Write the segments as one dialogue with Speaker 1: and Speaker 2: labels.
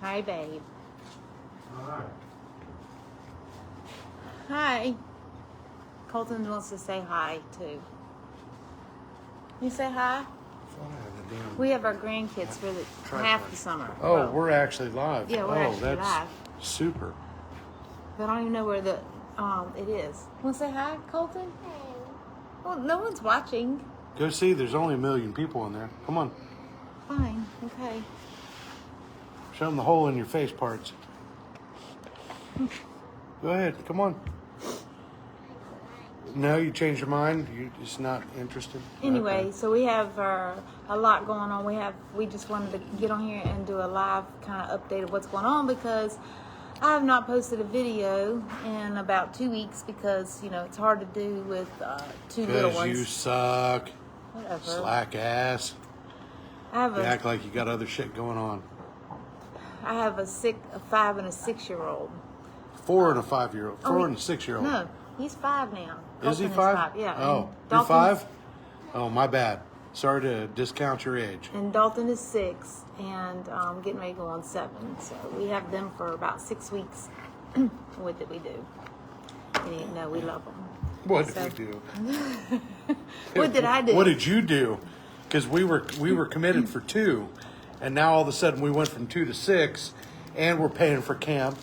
Speaker 1: Hi, babe.
Speaker 2: Hi.
Speaker 1: Hi. Colton wants to say hi, too. You say hi? We have our grandkids for half the summer.
Speaker 2: Oh,
Speaker 1: Well,
Speaker 2: we're actually live.
Speaker 1: Yeah, we're actually
Speaker 2: that's
Speaker 1: live.
Speaker 2: super.
Speaker 1: But I don't even know where it is. Want to say hi, Colton? Well, no one's watching.
Speaker 2: Go see. There's only 1 million people in there. Come on.
Speaker 1: Fine. Okay.
Speaker 2: Show them the hole in your face parts. Go ahead. Come on. No, you changed your mind? You're just not interested?
Speaker 1: Anyway,
Speaker 2: Okay.
Speaker 1: so we have a lot going on. We just wanted to get on here and do a live kind of update of what's going on because I have not posted a video in about 2 weeks because, it's hard to do with two little
Speaker 2: Because
Speaker 1: ones.
Speaker 2: you suck.
Speaker 1: Whatever.
Speaker 2: Slack ass.
Speaker 1: I have
Speaker 2: You act like you got other shit going on.
Speaker 1: I have a 5 and a 6-year-old.
Speaker 2: 4 and a 5-year-old. 4 and a 6-year-old.
Speaker 1: No, he's 5 now.
Speaker 2: Is he
Speaker 1: Colton
Speaker 2: 5?
Speaker 1: Yeah.
Speaker 2: Oh,
Speaker 1: and
Speaker 2: you're
Speaker 1: Dalton's-
Speaker 2: 5? Oh, my bad. Sorry to discount your age.
Speaker 1: And Dalton is 6 and getting ready to go on 7. So we have them for about 6 weeks. What did we do? No, we love them.
Speaker 2: What did we do?
Speaker 1: What did I do?
Speaker 2: What did you do? Because we were committed for 2, and now all of a sudden we went from 2 to 6, and we're paying for camp,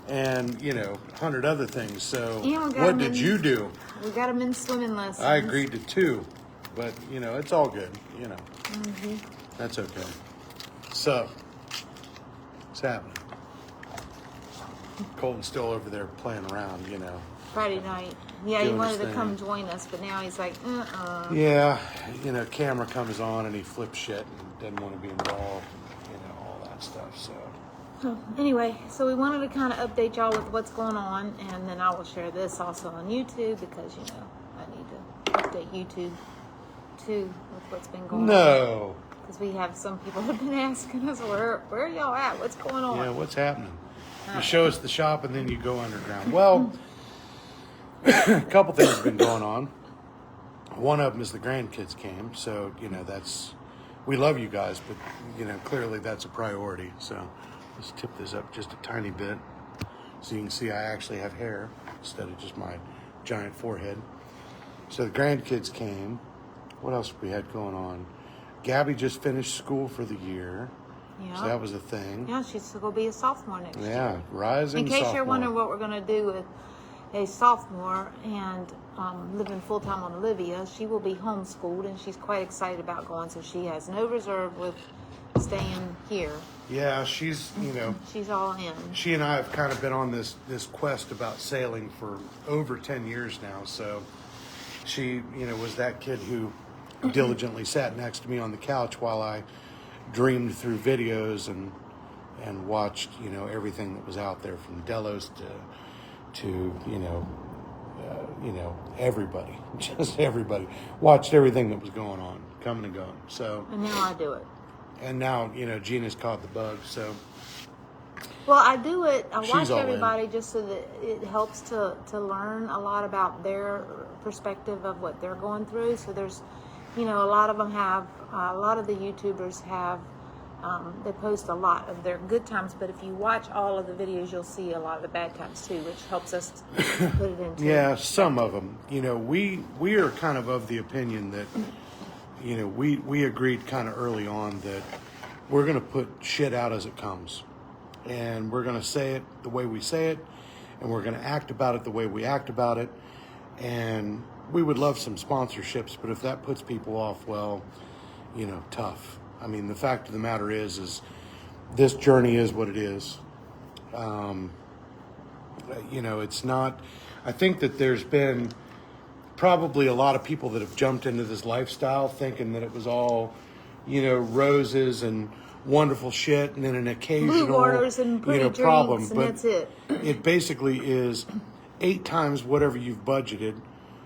Speaker 2: and 100 other things. So what did you do?
Speaker 1: We got them in swimming lessons.
Speaker 2: I agreed to 2, but it's all good. That's okay. So what's happening? Colton's still over there playing around.
Speaker 1: Friday night. Yeah, he
Speaker 2: Doing
Speaker 1: wanted
Speaker 2: his
Speaker 1: to
Speaker 2: thing.
Speaker 1: come join us, but now he's like,
Speaker 2: Yeah, camera comes on and he flips shit and doesn't want to be involved, all that stuff. So
Speaker 1: Anyway, so we wanted to kind of update y'all with what's going on, and then I will share this also on YouTube because, I need to update YouTube too with what's been going on.
Speaker 2: no,
Speaker 1: Because we have some people have been asking us, where are y'all at? What's going on?
Speaker 2: yeah, what's happening? You show us the shop and then you go underground. Well, a couple things have been going on. One of them is the grandkids came, so we love you guys, but clearly that's a priority. So let's tip this up just a tiny bit so you can see I actually have hair instead of just my giant forehead. So the grandkids came. What else we had going on? Gabby just finished school for the year.
Speaker 1: Yeah.
Speaker 2: So that was a thing.
Speaker 1: Yeah, she's going to be a sophomore next year.
Speaker 2: Yeah, rising
Speaker 1: In case
Speaker 2: sophomore.
Speaker 1: you're wondering what we're going to do with a sophomore and living full-time on Olivia, she will be homeschooled, and she's quite excited about going, so she has no reserve with staying here.
Speaker 2: Yeah, she's,
Speaker 1: She's all in.
Speaker 2: she and I have kind of been on this quest about sailing for over 10 years now. So she, was that kid who diligently sat next to me on the couch while I dreamed through videos and watched, everything that was out there from Delos to everybody, just everybody. Watched everything that was going on, coming and going. So,
Speaker 1: And now I do it.
Speaker 2: and now, Gina's caught the bug. So,
Speaker 1: Well, I do it. I
Speaker 2: She's
Speaker 1: watch
Speaker 2: all
Speaker 1: everybody just so that it helps to learn a lot about their perspective of what they're going through. So there's, a lot of them have, a lot of the YouTubers have, they post a lot of their good times, but if you watch all of the videos, you'll see a lot of the bad times too, which helps us put it into.
Speaker 2: yeah, some of them. We are kind of the opinion that, we agreed kind of early on that we're going to put shit out as it comes. And we're going to say it the way we say it, and we're going to act about it the way we act about it. And we would love some sponsorships, but if that puts people off, well, tough. I mean, the fact of the matter is this journey is what it is. It's not, I think that there's been probably a lot of people that have jumped into this lifestyle thinking that it was all, roses and wonderful shit and then an occasional,
Speaker 1: Blue waters and pretty drinks,
Speaker 2: problem.
Speaker 1: and
Speaker 2: But
Speaker 1: that's it.
Speaker 2: It basically is 8 times whatever you've budgeted,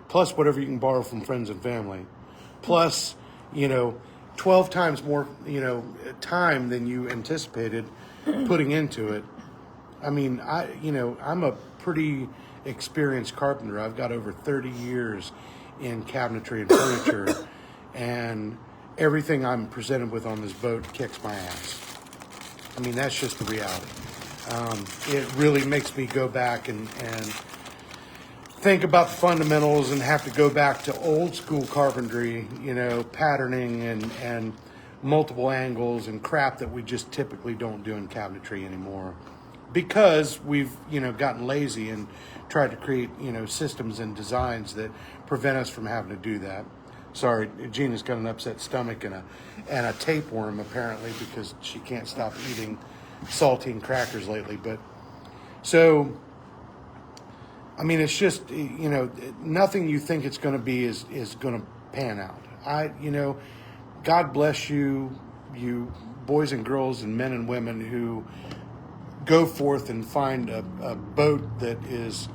Speaker 2: plus whatever you can borrow from friends and family, plus, 12 times more, time than you anticipated putting into it. I mean, I'm a pretty experienced carpenter. I've got over 30 years in cabinetry and furniture, and everything I'm presented with on this boat kicks my ass. I mean, that's just the reality. It really makes me go back and think about the fundamentals and have to go back to old school carpentry, patterning and multiple angles and crap that we just typically don't do in cabinetry anymore, because we've gotten lazy and tried to create systems and designs that prevent us from having to do that. Sorry, Gina's got an upset stomach and a tapeworm apparently, because she can't stop eating saltine crackers lately. But so, I mean, it's just nothing you think it's going to be is going to pan out. God bless you boys and girls and men and women who go forth and find a boat that is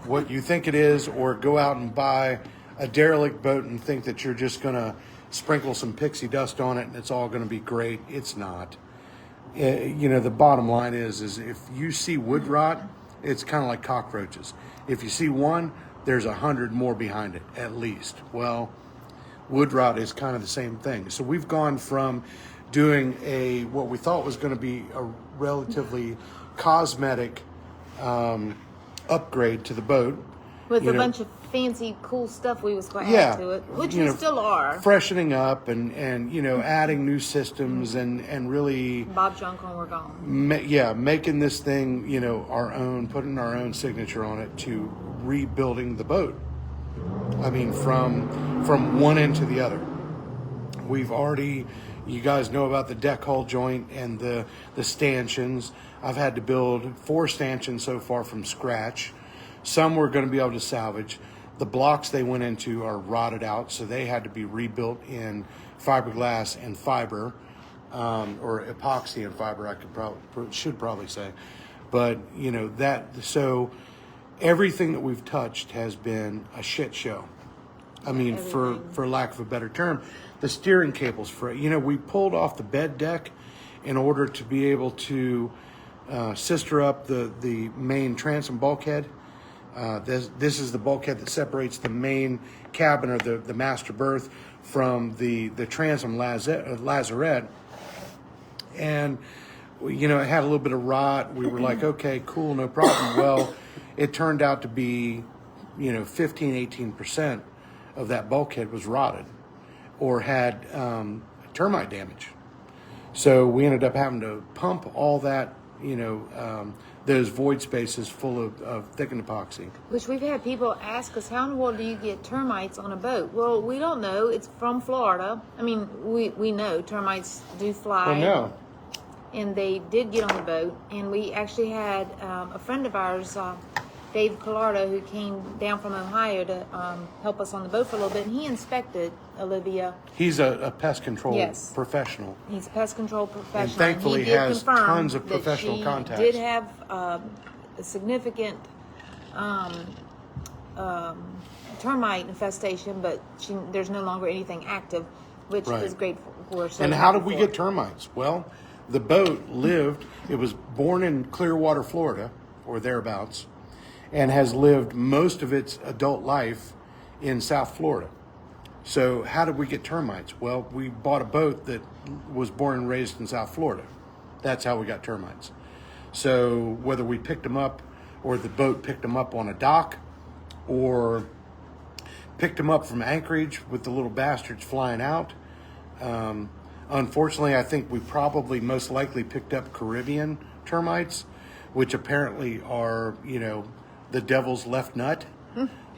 Speaker 2: what you think it is, or go out and buy a derelict boat and think that you're just going to sprinkle some pixie dust on it and it's all going to be great. It's not. The bottom line is if you see wood rot, it's kind of like cockroaches. If you see one, there's 100 more behind it, at least. Well, wood rot is kind of the same thing. So we've gone from doing what we thought was going to be a relatively cosmetic upgrade to the boat.
Speaker 1: With a bunch of fancy, cool stuff we was going to add to it, which we still are.
Speaker 2: Freshening up and adding new systems and really...
Speaker 1: Bob Junk when we're gone.
Speaker 2: Making this thing, our own, putting our own signature on it, to rebuilding the boat. I mean, from one end to the other. We've already... You guys know about the deck hull joint and the stanchions. I've had to build 4 stanchions so far from scratch. Some we're going to be able to salvage. The blocks they went into are rotted out, so they had to be rebuilt in fiberglass and fiber, or epoxy and fiber. I should probably say, but so everything that we've touched has been a shit show. I mean, for lack of a better term, the steering cables we pulled off the bed deck in order to be able to sister up the main transom bulkhead. This is the bulkhead that separates the main cabin, or the master berth, from the transom lazarette. And it had a little bit of rot. We were like, okay, cool, no problem. Well, it turned out to be 15-18% of that bulkhead was rotted or had termite damage. So we ended up having to pump all that, those void spaces full of thickened epoxy.
Speaker 1: Which we've had people ask us, how in the world do you get termites on a boat? Well, we don't know. It's from Florida. I mean, we know termites do fly.
Speaker 2: Oh, no.
Speaker 1: And they did get on the boat. And we actually had a friend of ours, Dave Collardo, who came down from Ohio to help us on the boat for a little bit, and he inspected Olivia.
Speaker 2: He's a pest control professional.
Speaker 1: He's a pest control professional.
Speaker 2: And thankfully
Speaker 1: he did
Speaker 2: has
Speaker 1: confirm
Speaker 2: tons of professional
Speaker 1: that she
Speaker 2: contacts.
Speaker 1: Did have a significant termite infestation, but there's no longer anything active, which is great for us.
Speaker 2: And how did we get termites? Well, the boat it was born in Clearwater, Florida, or thereabouts, and has lived most of its adult life in South Florida. So how did we get termites? Well, we bought a boat that was born and raised in South Florida. That's how we got termites. So whether we picked them up, or the boat picked them up on a dock, or picked them up from Anchorage with the little bastards flying out. Unfortunately, I think we probably most likely picked up Caribbean termites, which apparently are, the devil's left nut.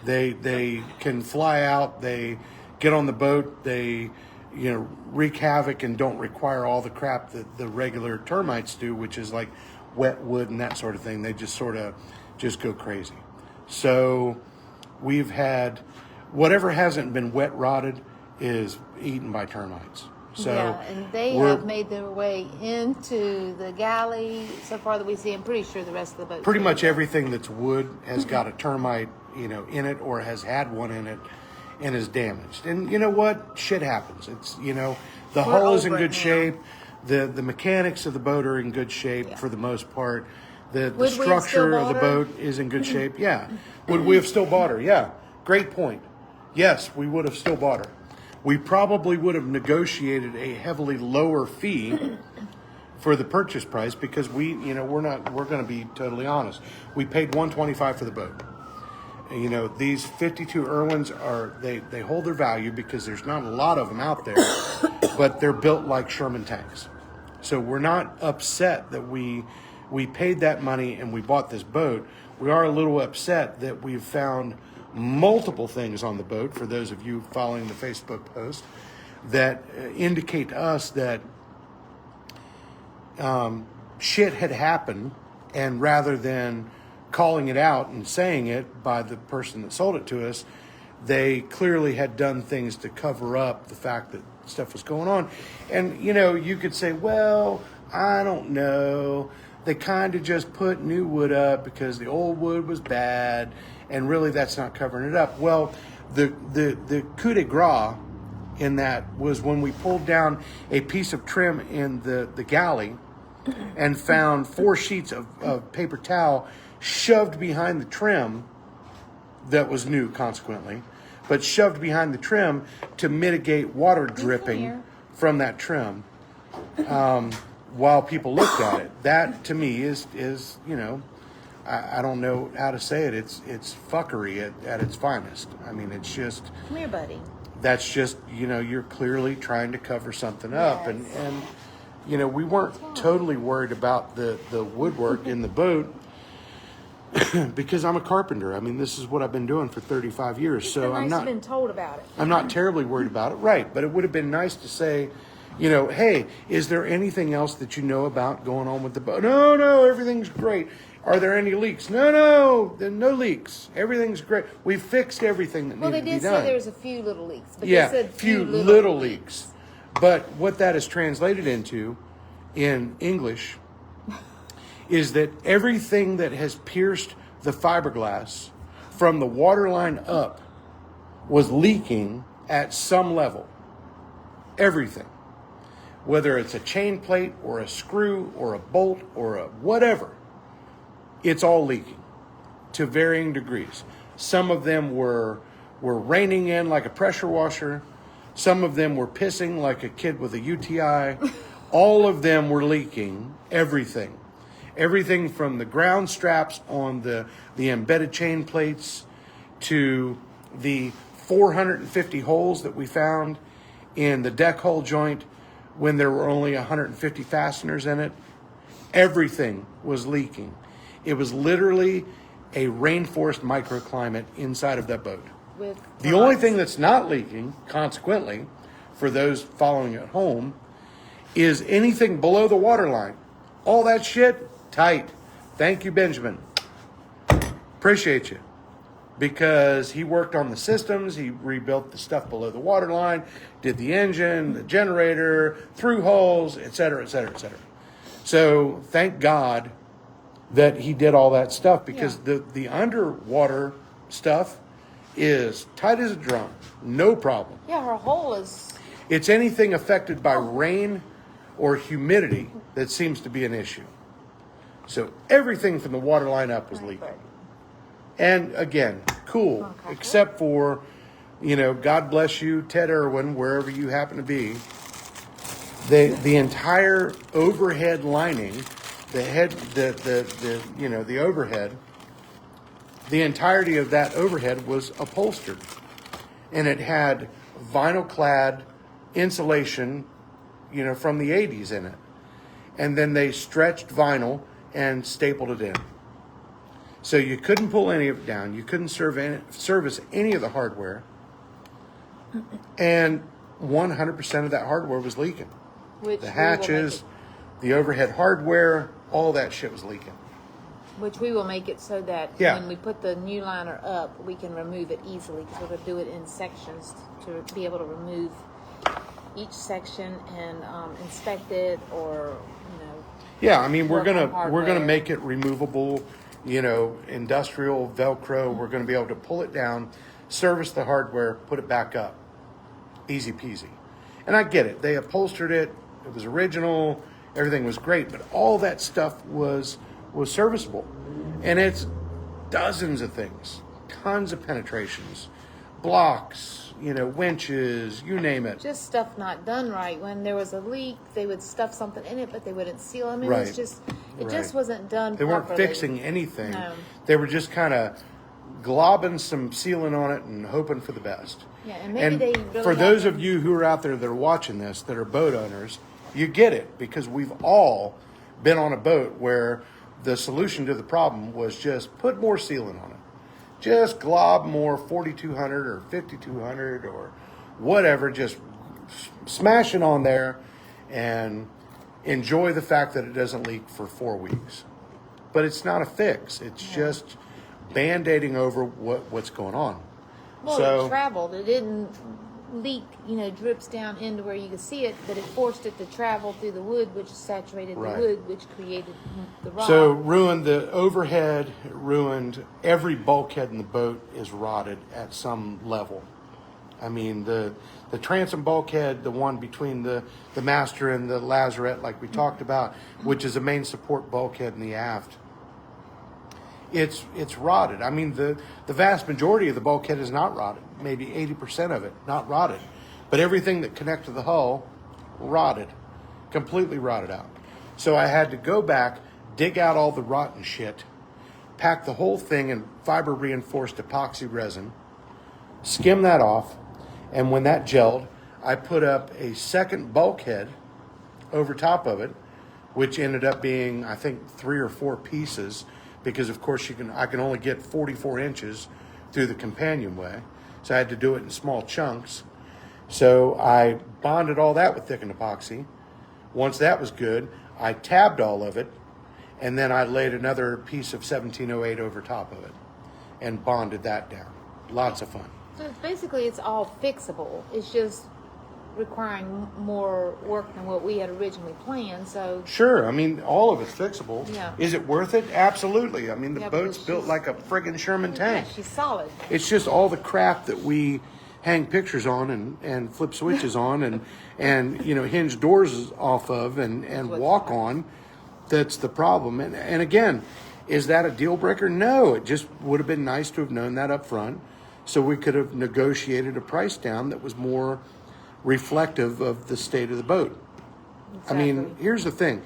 Speaker 2: They can fly out, they get on the boat, they wreak havoc and don't require all the crap that the regular termites do, which is like wet wood and that sort of thing. They just sort of just go crazy. So we've had whatever hasn't been wet rotted is eaten by termites. So
Speaker 1: and they have made their way into the galley so far that we see. I'm pretty sure the rest of the boat.
Speaker 2: Pretty much everything that's wood has got a termite, in it, or has had one in it, and is damaged. And you know what? Shit happens. It's the hull is in good shape. The mechanics of the boat are in good shape for the most part. The structure of the boat is in good shape. Yeah. Would we have still bought her? Yeah. Great point. Yes, we would have still bought her. We probably would have negotiated a heavily lower fee for the purchase price because we're going to be totally honest. We paid $125 for the boat. You know, these 52 Irwins they hold their value because there's not a lot of them out there, but they're built like Sherman tanks. So we're not upset that we paid that money and we bought this boat. We are a little upset that we've found multiple things on the boat, for those of you following the Facebook post, that indicate to us that shit had happened, and rather than calling it out and saying it by the person that sold it to us, they clearly had done things to cover up the fact that stuff was going on. And, you know, you could say, well, I don't know. They kind of just put new wood up because the old wood was bad, and really that's not covering it up. Well, the coup de grace in that was when we pulled down a piece of trim in the galley and found 4 sheets of paper towel shoved behind the trim that was new, consequently, but shoved behind the trim to mitigate water dripping from that trim while people looked at it. That, to me, is you know, I don't know how to say it. It's fuckery at its finest. I mean, it's just...
Speaker 1: Come here, buddy.
Speaker 2: That's just, you know, you're clearly trying to cover something up. And you know, we weren't totally worried about the woodwork in the boat because I'm a carpenter. I mean, this is what I've been doing for 35 years. So I'm not
Speaker 1: been told about it.
Speaker 2: I'm not terribly worried about it. Right. But it would have been nice to say, you know, hey, is there anything else that you know about going on with the boat? No, everything's great. Are there any leaks? No, there are no leaks. Everything's great. We've fixed everything that needed to be done.
Speaker 1: Well, they did say there was a few little leaks. But
Speaker 2: yeah,
Speaker 1: they said
Speaker 2: few little leaks. But what that is translated into in English is that everything that has pierced the fiberglass from the waterline up was leaking at some level. Everything. Whether it's a chain plate or a screw or a bolt or a whatever, it's all leaking to varying degrees. Some of them were raining in like a pressure washer. Some of them were pissing like a kid with a UTI. All of them were leaking everything. Everything from the ground straps on the embedded chain plates to the 450 holes that we found in the deck hole joint when there were only 150 fasteners in it. Everything was leaking. It was literally a rainforest microclimate inside of that boat. The only thing that's not leaking, consequently, for those following at home, is anything below the waterline. All that shit, tight. Thank you, Benjamin. Appreciate you. Because he worked on the systems, he rebuilt the stuff below the waterline, did the engine, the generator, through holes, et cetera, et cetera, et cetera. So thank God that he did all that stuff, because the underwater stuff is tight as a drum. No problem.
Speaker 1: Yeah, her hole is...
Speaker 2: It's anything affected by rain or humidity that seems to be an issue. So everything from the water line up was leaking. And again, cool, except for, you know, God bless you, Ted Irwin, wherever you happen to be. The entire overhead lining, the overhead, the entirety of that overhead was upholstered. And it had vinyl clad insulation, you know, from the 80s in it. And then they stretched vinyl and stapled it in. So you couldn't pull any of it down. You couldn't service any of the hardware. And 100% of that hardware was leaking. The hatches, the overhead hardware, all that shit was leaking.
Speaker 1: Which we will make it so that when we put the new liner up, we can remove it easily, because we're going to do it in sections to be able to remove each section and inspect it, or, you know.
Speaker 2: Yeah, I mean, we're gonna make it removable, you know, industrial Velcro. We're going to be able to pull it down, service the hardware, put it back up. Easy peasy. And I get it. They upholstered it. It was original. Everything was great. But all that stuff was serviceable. And it's dozens of things. Tons of penetrations. Blocks, winches, you name it.
Speaker 1: Just stuff not done right. When there was a leak, they would stuff something in it, but they wouldn't seal. I mean,
Speaker 2: Right.
Speaker 1: it just
Speaker 2: Right.
Speaker 1: wasn't done
Speaker 2: They weren't
Speaker 1: properly.
Speaker 2: fixing anything.
Speaker 1: No.
Speaker 2: They were just kind of globbing some sealant on it and hoping for the best.
Speaker 1: Yeah, and maybe they really
Speaker 2: for those
Speaker 1: haven't-
Speaker 2: of you who are out there that are watching this, that are boat owners, you get it, because we've all been on a boat where the solution to the problem was just put more sealant on it. Just glob more 4,200 or 5,200 or whatever, just smash it on there and enjoy the fact that it doesn't leak for 4 weeks. But it's not a fix. It's just band-aiding over what's going on.
Speaker 1: Well,
Speaker 2: So
Speaker 1: it traveled. It didn't leak, drips down into where you could see it, but it forced it to travel through the wood, which saturated
Speaker 2: Right.
Speaker 1: the wood, which created the rock.
Speaker 2: So ruined the overhead, ruined every bulkhead in the boat is rotted at some level. I mean, the transom bulkhead, the one between the master and the lazarette, like we talked about, which is a main support bulkhead in the aft, it's rotted. I mean, the vast majority of the bulkhead is not rotted. Maybe 80% of it not rotted, but everything that connected to the hull rotted, completely rotted out. So I had to go back, dig out all the rotten shit, pack the whole thing in fiber reinforced epoxy resin, skim that off, and when that gelled, I put up a second bulkhead over top of it, which ended up being, I think, 3 or 4 pieces, because of course I can only get 44 inches through the companionway, so I had to do it in small chunks. So I bonded all that with thickened epoxy. Once that was good, I tabbed all of it, and then I laid another piece of 1708 over top of it and bonded that down. Lots of fun.
Speaker 1: So it's all fixable. It's just requiring more work than what we had originally planned. So
Speaker 2: Sure, I mean, all of it's fixable.
Speaker 1: Yeah.
Speaker 2: Is it worth it? Absolutely. I mean, the
Speaker 1: Yeah,
Speaker 2: boat's
Speaker 1: because
Speaker 2: built
Speaker 1: she's-
Speaker 2: like a friggin' Sherman tank.
Speaker 1: yeah, she's solid.
Speaker 2: It's just all the crap that we hang pictures on and flip switches on and hinge doors off of and walk on. That's the problem. And again, is that a deal breaker? No, it just would have been nice to have known that up front, so we could have negotiated a price down that was more reflective of the state of the boat. I mean,
Speaker 1: Exactly.
Speaker 2: here's the thing.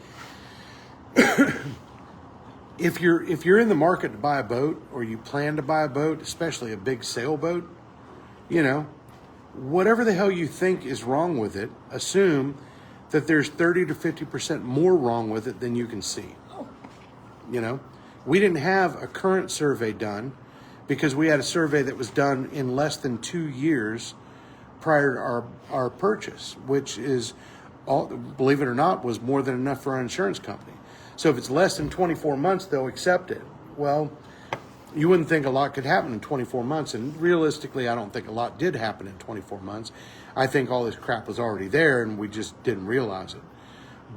Speaker 2: If you're in the market to buy a boat, or you plan to buy a boat, especially a big sailboat, whatever the hell you think is wrong with it, assume that there's 30 to 50% more wrong with it than you can see. We didn't have a current survey done because we had a survey that was done in less than 2 years prior to our purchase, which is, believe it or not, was more than enough for our insurance company. So if it's less than 24 months, they'll accept it. Well, you wouldn't think a lot could happen in 24 months, and realistically, I don't think a lot did happen in 24 months. I think all this crap was already there, and we just didn't realize it.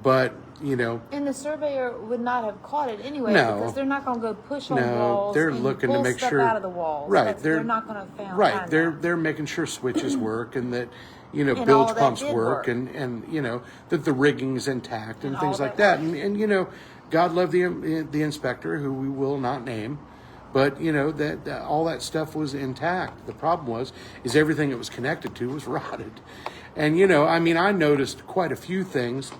Speaker 2: But,
Speaker 1: And the surveyor would not have caught it anyway,
Speaker 2: No.
Speaker 1: because they're not going to go push on
Speaker 2: no,
Speaker 1: walls.
Speaker 2: they're
Speaker 1: and
Speaker 2: looking to
Speaker 1: pull
Speaker 2: make
Speaker 1: stuff
Speaker 2: sure
Speaker 1: out of the walls.
Speaker 2: Right,
Speaker 1: They're not going to find
Speaker 2: right. They're
Speaker 1: that.
Speaker 2: they're making sure switches work and that
Speaker 1: And all
Speaker 2: bilge
Speaker 1: that
Speaker 2: pumps
Speaker 1: did
Speaker 2: work
Speaker 1: work.
Speaker 2: and that the rigging's intact and
Speaker 1: And
Speaker 2: things
Speaker 1: all
Speaker 2: like
Speaker 1: that
Speaker 2: that. And God love the inspector, who we will not name, but that all that stuff was intact. The problem is everything it was connected to was rotted. And I noticed quite a few things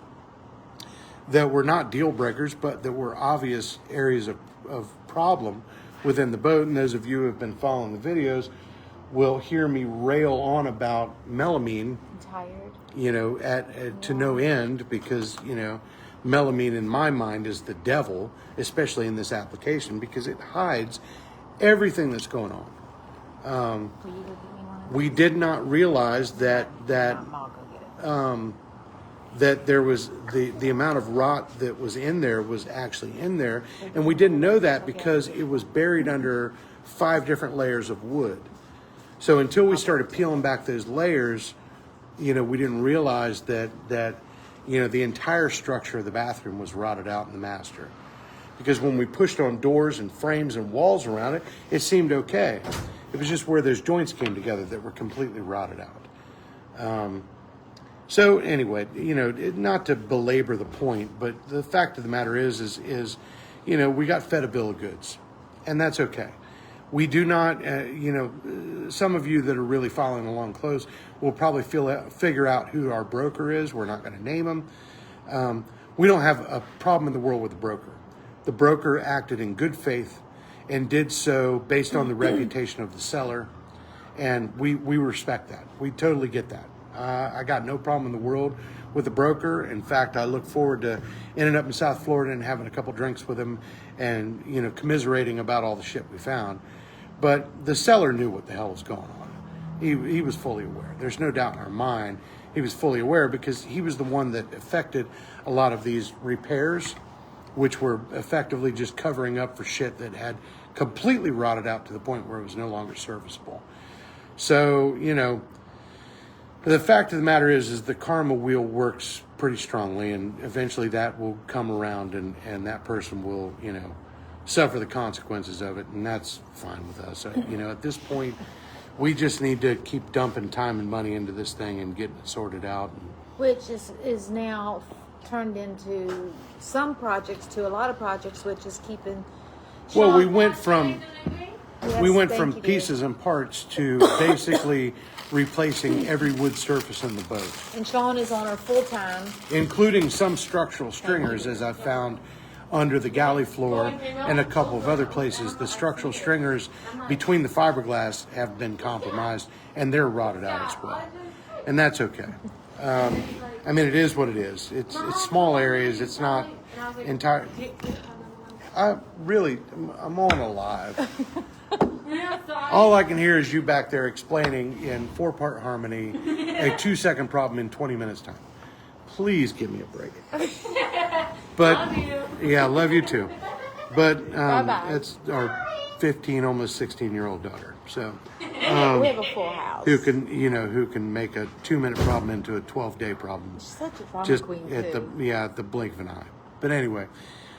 Speaker 2: that were not deal breakers, but that were obvious areas of problem within the boat. And those of you who have been following the videos will hear me rail on about melamine,
Speaker 1: I'm tired.
Speaker 2: to no end, because, melamine in my mind is the devil, especially in this application, because it hides everything that's going on.
Speaker 1: Will you go get me one of
Speaker 2: We did not realize that
Speaker 1: those? I'll go get it.
Speaker 2: that there was the amount of rot that was in there was actually in there, and we didn't know that because it was buried under 5 different layers of wood. So until we started peeling back those layers, we didn't realize that the entire structure of the bathroom was rotted out in the master. Because when we pushed on doors and frames and walls around it, it seemed okay. It was just where those joints came together that were completely rotted out. So anyway, not to belabor the point, but the fact of the matter is we got fed a bill of goods, and that's okay. We do not, some of you that are really following along close will probably figure out who our broker is. We're not going to name him. We don't have a problem in the world with the broker. The broker acted in good faith and did so based on the reputation of the seller. And we respect that. We totally get that. I got no problem in the world with the broker. In fact, I look forward to ending up in South Florida and having a couple drinks with him and, commiserating about all the shit we found. But the seller knew what the hell was going on. He was fully aware. There's no doubt in our mind he was fully aware, because he was the one that affected a lot of these repairs, which were effectively just covering up for shit that had completely rotted out to the point where it was no longer serviceable. So, the fact of the matter is the karma wheel works pretty strongly, and eventually that will come around, and that person will, suffer the consequences of it, and that's fine with us. At this point, we just need to keep dumping time and money into this thing and getting it sorted out.
Speaker 1: Which is now turned into some projects to a lot of projects, which is keeping.
Speaker 2: Well, we went from
Speaker 1: Yes,
Speaker 2: pieces and parts to basically replacing every wood surface in the boat,
Speaker 1: and Sean is on her full time.
Speaker 2: including some structural stringers, as I found under the galley floor and a couple of other places. The structural stringers between the fiberglass have been compromised, and they're rotted out as well. And that's okay. It is what it is. It's small areas. It's not entire. I'm on a live. All I can hear is you back there explaining in 4-part harmony a 2-second problem in 20 minutes time. Please give me a break. But love you. Yeah, love you too. But it's our 15, almost 16-year-old daughter. So
Speaker 1: we have a full house.
Speaker 2: who can make a 2-minute problem into a 12-day problem.
Speaker 1: She's such a drama
Speaker 2: Just
Speaker 1: queen
Speaker 2: at
Speaker 1: too.
Speaker 2: at the blink of an eye. But anyway,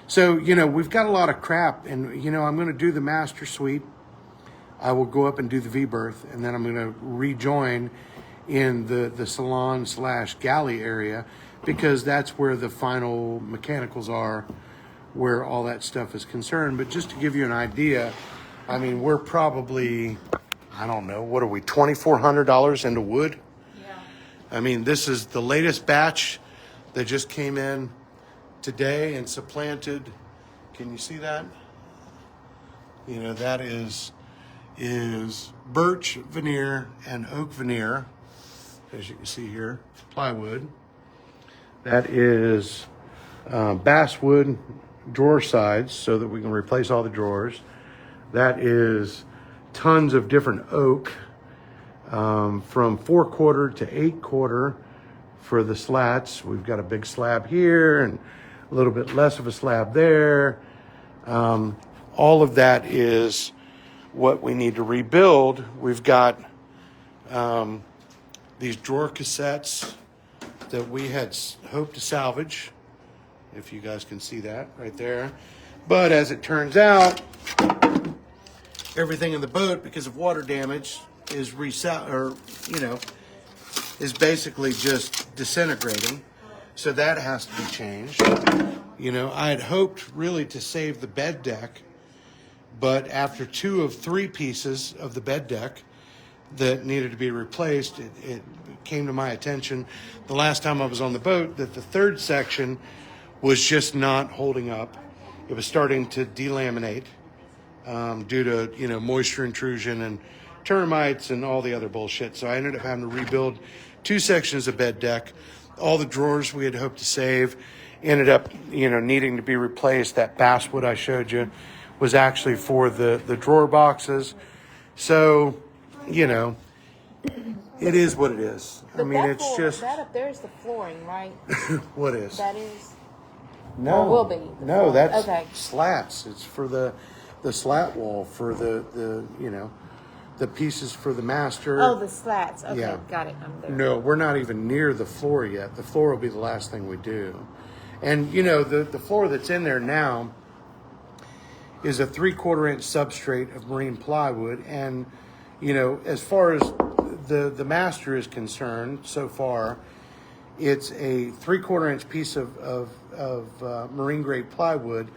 Speaker 2: so we've got a lot of crap, and I'm going to do the master suite. I will go up and do the V-berth, and then I'm going to rejoin in the salon / galley area, because that's where the final mechanicals are, where all that stuff is concerned. But just to give you an idea, we're probably, I don't know, what are we, $2,400 into wood? Yeah. This is the latest batch that just came in today and supplanted. Can you see that? That is birch veneer and oak veneer, as you can see here, plywood. That is basswood drawer sides, so that we can replace all the drawers. That is tons of different oak, from 4/4 to 8/4 for the slats. We've got a big slab here and a little bit less of a slab there. All of that is what we need to rebuild. We've got these drawer cassettes that we had hoped to salvage, if you guys can see that right there. But as it turns out, everything in the boat, because of water damage, is is basically just disintegrating. So that has to be changed. I had hoped really to save the bed deck, but after 2 of 3 pieces of the bed deck that needed to be replaced, it came to my attention the last time I was on the boat that the 3rd section was just not holding up. It was starting to delaminate due to moisture intrusion and termites and all the other bullshit. So I ended up having to rebuild 2 sections of bed deck. All the drawers we had hoped to save ended up needing to be replaced. That basswood I showed you was actually for the drawer boxes. So it is what it is.
Speaker 1: But
Speaker 2: it's just
Speaker 1: that up there is the flooring, right?
Speaker 2: What is?
Speaker 1: That is.
Speaker 2: No,
Speaker 1: or will be.
Speaker 2: No, that's
Speaker 1: okay.
Speaker 2: Slats. It's for the slat wall, for the the pieces for the master.
Speaker 1: Oh, the slats. Okay,
Speaker 2: Yeah.
Speaker 1: got it. I'm there.
Speaker 2: No, we're not even near the floor yet. The floor will be the last thing we do. And the floor that's in there now is a 3/4 inch substrate of marine plywood. And as far as the master is concerned, so far, it's a 3/4 inch piece of marine grade plywood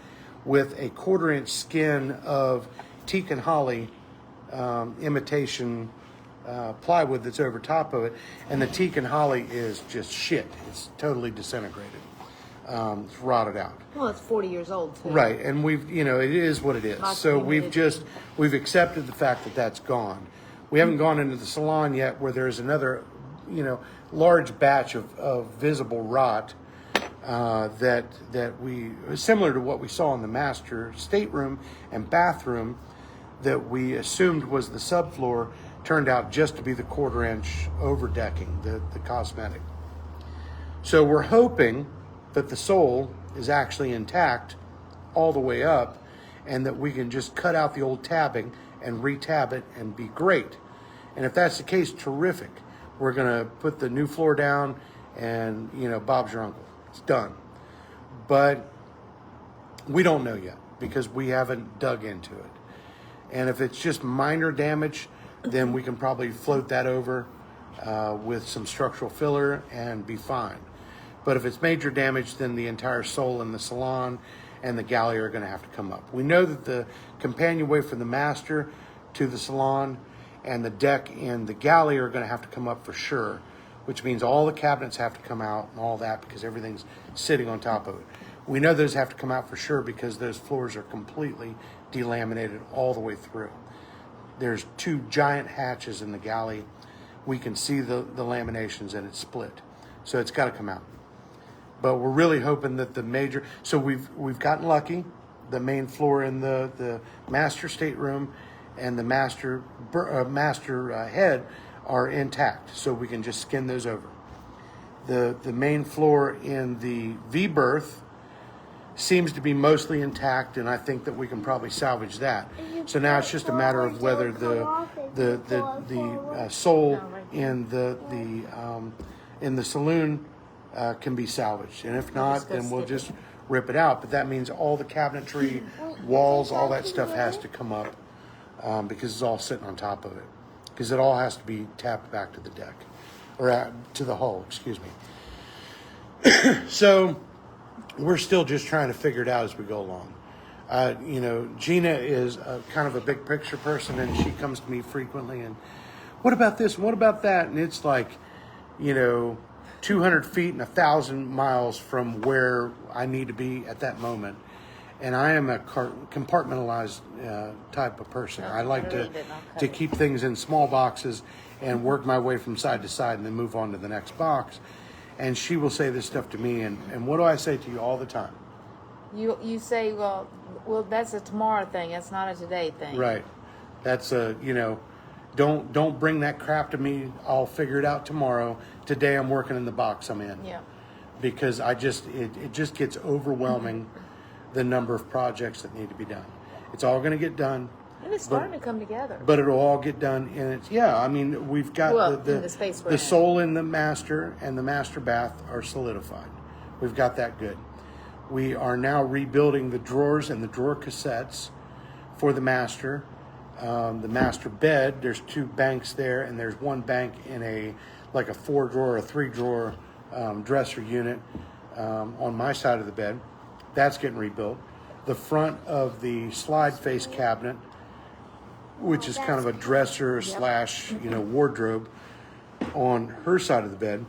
Speaker 2: with a 1/4 inch skin of teak and holly imitation plywood that's over top of it, and the teak and holly is just shit. It's totally disintegrated. It's rotted out.
Speaker 1: Well, it's 40 years old too.
Speaker 2: Right, and we've, it is what it is. So we've accepted the fact that that's gone. We haven't gone into the salon yet, where there's another, large batch of visible rot that we, similar to what we saw in the master stateroom and bathroom, that we assumed was the subfloor, turned out just to be the 1/4 inch overdecking, the cosmetic. So we're hoping that the sole is actually intact all the way up, and that we can just cut out the old tabbing and re-tab it and be great. And if that's the case, terrific. We're gonna put the new floor down, and Bob's your uncle. It's done. But we don't know yet because we haven't dug into it. And if it's just minor damage, then we can probably float that over with some structural filler and be fine. But if it's major damage, then the entire sole in the salon and the galley are going to have to come up. We know that the companionway from the master to the salon and the deck and the galley are going to have to come up for sure, which means all the cabinets have to come out and all that, because everything's sitting on top of it. We know those have to come out for sure because those floors are completely delaminated all the way through. There's 2 giant hatches in the galley. We can see the laminations, and it's split. So it's got to come out. But we're really hoping that the major, so we've gotten lucky. The main floor in the master stateroom and the master head are intact, so we can just skin those over. The main floor in the V berth seems to be mostly intact, and I think that we can probably salvage that. So now it's just a matter of whether the sole in the saloon can be salvaged, and if not, then we'll just rip it out. But that means all the cabinetry, walls, all that stuff has to come up because it's all sitting on top of it, because it all has to be tapped back to the deck, or to the hull, excuse me. So we're still just trying to figure it out as we go along. Gina is kind of a big picture person, and she comes to me frequently and, what about this? What about that? And it's like, 200 feet and 1,000 miles from where I need to be at that moment. And I am a compartmentalized type of person. I like to keep things in small boxes and work my way from side to side and then move on to the next box. And she will say this stuff to me, and what do I say to you all the time?
Speaker 1: You say, well, that's a tomorrow thing. That's not a today thing.
Speaker 2: Right. That's don't bring that crap to me. I'll figure it out tomorrow. Today I'm working in the box I'm in.
Speaker 1: Yeah.
Speaker 2: Because it just gets overwhelming, the number of projects that need to be done. It's all going to get done.
Speaker 1: And it's starting to come together.
Speaker 2: But it'll all get done, and we've got the sole in the master and the master bath are solidified. We've got that good. We are now rebuilding the drawers and the drawer cassettes for the master. The master bed, there's 2 banks there, and there's 1 bank in a 4-drawer or 3-drawer dresser unit on my side of the bed. That's getting rebuilt. The front of the slide face cabinet, which is kind of a dresser / wardrobe on her side of the bed,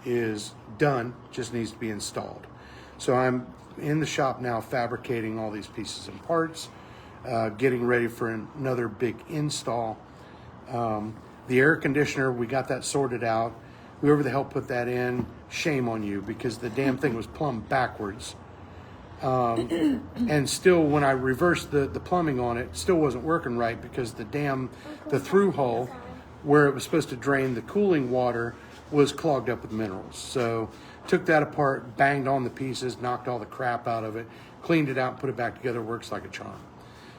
Speaker 2: is done, just needs to be installed. So I'm in the shop now fabricating all these pieces and parts, getting ready for another big install. The air conditioner, we got that sorted out. Whoever the hell put that in, shame on you, because the damn thing was plumb backwards. And still, when I reversed the plumbing on it, still wasn't working right, because the through hole where it was supposed to drain the cooling water was clogged up with minerals. So took that apart, banged on the pieces, knocked all the crap out of it, cleaned it out, and put it back together. Works like a charm.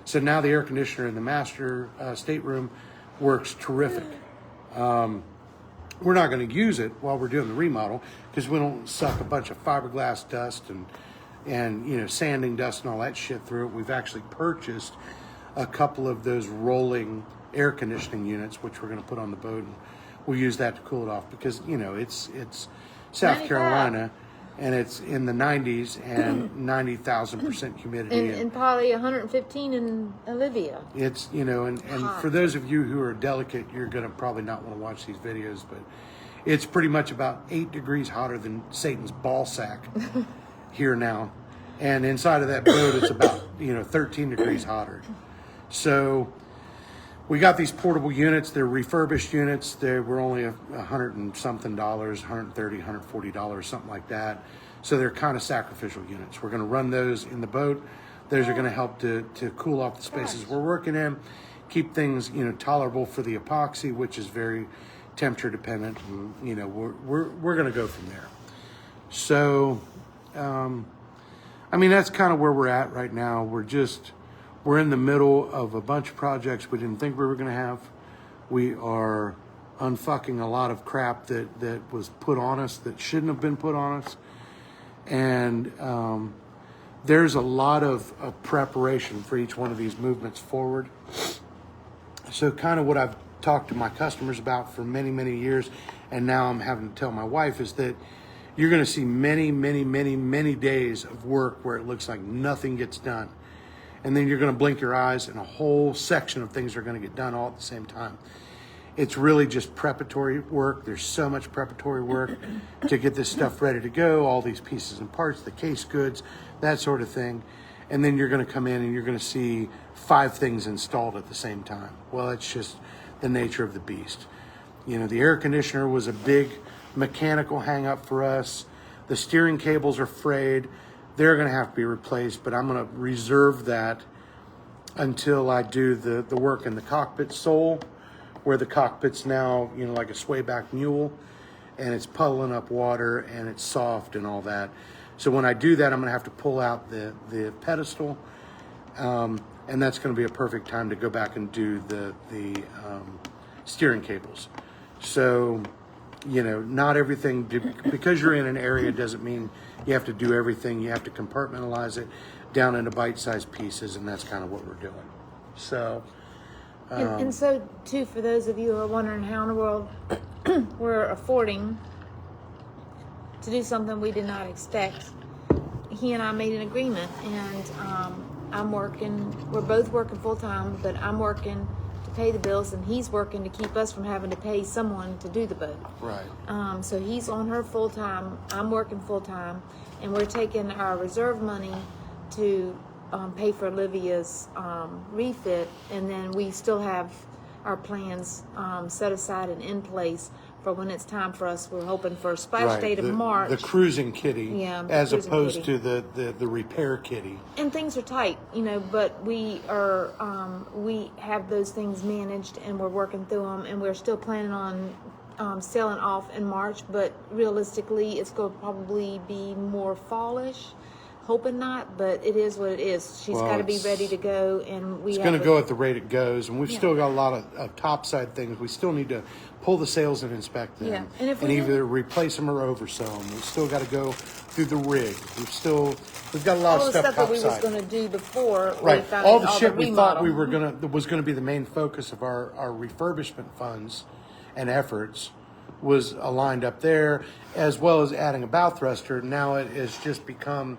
Speaker 2: So now the air conditioner in the master stateroom works terrific. We're not going to use it while we're doing the remodel, because we don't suck a bunch of fiberglass dust and sanding dust and all that shit through it. We've actually purchased a couple of those rolling air conditioning units, which we're going to put on the boat, and we'll use that to cool it off, because it's South Carolina. and it's in the 90s and 90,000% humidity.
Speaker 1: And probably 115 in Olivia.
Speaker 2: It's, and for those of you who are delicate, you're going to probably not want to watch these videos, but it's pretty much about 8 degrees hotter than Satan's ball sack here now. And inside of that boat, it's about, 13 degrees hotter. So we got these portable units. They're refurbished units. They were only $100 and something, $130, $140, something like that. So they're kind of sacrificial units. We're going to run those in the boat. Those are going to help to cool off the spaces we're working in, keep things, tolerable for the epoxy, which is very temperature dependent. And, we're going to go from there. So, that's kind of where we're at right now. We're in the middle of a bunch of projects we didn't think we were going to have. We are unfucking a lot of crap that was put on us that shouldn't have been put on us. And there's a lot of preparation for each one of these movements forward. So kind of what I've talked to my customers about for many, many years, and now I'm having to tell my wife, is that you're going to see many, many, many, many days of work where it looks like nothing gets done. And then you're going to blink your eyes and a whole section of things are going to get done all at the same time. It's really just preparatory work. There's so much preparatory work to get this stuff ready to go, all these pieces and parts, the case goods, that sort of thing. And then you're going to come in and you're going to see 5 things installed at the same time. Well, it's just the nature of the beast. The air conditioner was a big mechanical hang up for us. The steering cables are frayed. They're going to have to be replaced, but I'm going to reserve that until I do the work in the cockpit sole, where the cockpit's now, like a swayback mule, and it's puddling up water, and it's soft and all that. So when I do that, I'm going to have to pull out the pedestal, and that's going to be a perfect time to go back and do the steering cables. So, not everything, because you're in an area doesn't mean you have to do everything. You have to compartmentalize it down into bite-sized pieces, and that's kind of what we're doing. So,
Speaker 1: and so, too, for those of you who are wondering how in the world we're affording to do something we did not expect, he and I made an agreement, and we're both working full-time, but I'm working to pay the bills, and he's working to keep us from having to pay someone to do the boat.
Speaker 2: Right.
Speaker 1: So he's on her full-time, I'm working full-time, and we're taking our reserve money to pay for Olivia's refit, and then we still have our plans set aside and in place for when it's time for us. We're hoping for a splash date of March.
Speaker 2: The cruising kitty, as opposed to the repair kitty.
Speaker 1: And things are tight, but we are we have those things managed, and we're working through them, and we're still planning on selling off in March, but realistically it's going to probably be more fallish. Hoping not, but it is what it is. She's got to be ready to go, and
Speaker 2: it's going to go at the rate it goes, and we've still got a lot of topside things. We still need to pull the sails and inspect them, and either replace them or oversew them. We've still got to go through the rig. We've got a lot of stuff
Speaker 1: that
Speaker 2: topside.
Speaker 1: we was going to do before.
Speaker 2: Right,
Speaker 1: we found
Speaker 2: all the shit we thought
Speaker 1: remodel.
Speaker 2: we were was going to be the main focus of our refurbishment funds and efforts was aligned up there, as well as adding a bow thruster. Now it has just become.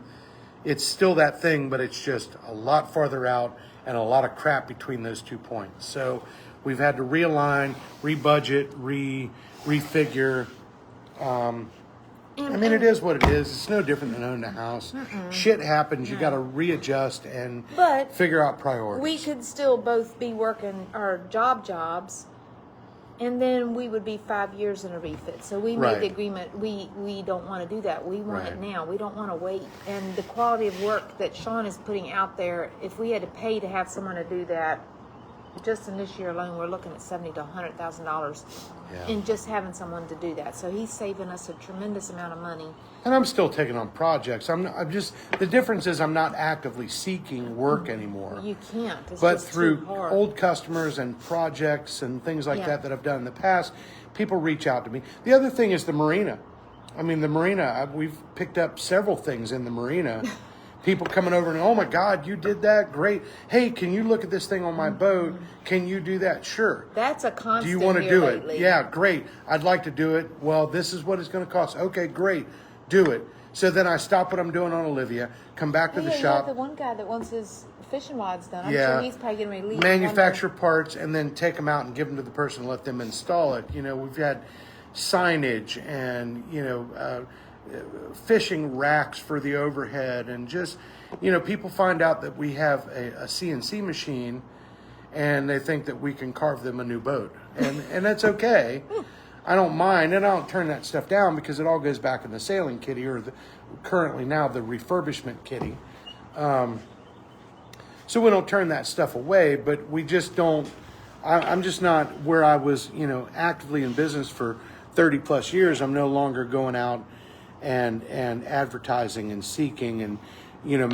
Speaker 2: It's still that thing, but it's just a lot farther out and a lot of crap between those 2 points. So we've had to realign, rebudget, refigure. It is what it is. It's no different than owning a house. Shit happens. You got to readjust and figure out priorities.
Speaker 1: We could still both be working our jobs, and then we would be 5 years in a refit. So we made the agreement. We don't want to do that. We want it now. We don't want to wait. And the quality of work that Sean is putting out there, if we had to pay to have someone to do that, just in this year alone, we're looking at $70,000 to $100,000 in just having someone to do that. So he's saving us a tremendous amount of money.
Speaker 2: And I'm still taking on projects. I'm just the difference is I'm not actively seeking work anymore.
Speaker 1: You can't. It's
Speaker 2: but
Speaker 1: just
Speaker 2: through
Speaker 1: too hard.
Speaker 2: old customers and projects and things like that I've done in the past, people reach out to me. The other thing is the marina. The marina. We've picked up several things in the marina. People coming over and, oh my God, you did that? Great. Hey, can you look at this thing on my boat? Can you do that? Sure.
Speaker 1: That's a constant.
Speaker 2: Do you want to do
Speaker 1: lately.
Speaker 2: it? Yeah, great. I'd like to do it. Well, this is what it's going to cost. Okay, great. Do it. So then I stop what I'm doing on Olivia, come back to the
Speaker 1: You
Speaker 2: shop.
Speaker 1: have the one guy that wants his fishing rods done. I'm
Speaker 2: Yeah.
Speaker 1: sure he's probably getting ready to leave.
Speaker 2: Manufacture parts and then take them out and give them to the person and let them install it. You know, we've had signage and, fishing racks for the overhead, and just, people find out that we have a CNC machine and they think that we can carve them a new boat. And that's okay. I don't mind, and I don't turn that stuff down because it all goes back in the sailing kitty, or currently now the refurbishment kitty. So we don't turn that stuff away, but we just don't. I'm just not where I was, actively in business for 30 plus years. I'm no longer going out and advertising and seeking and,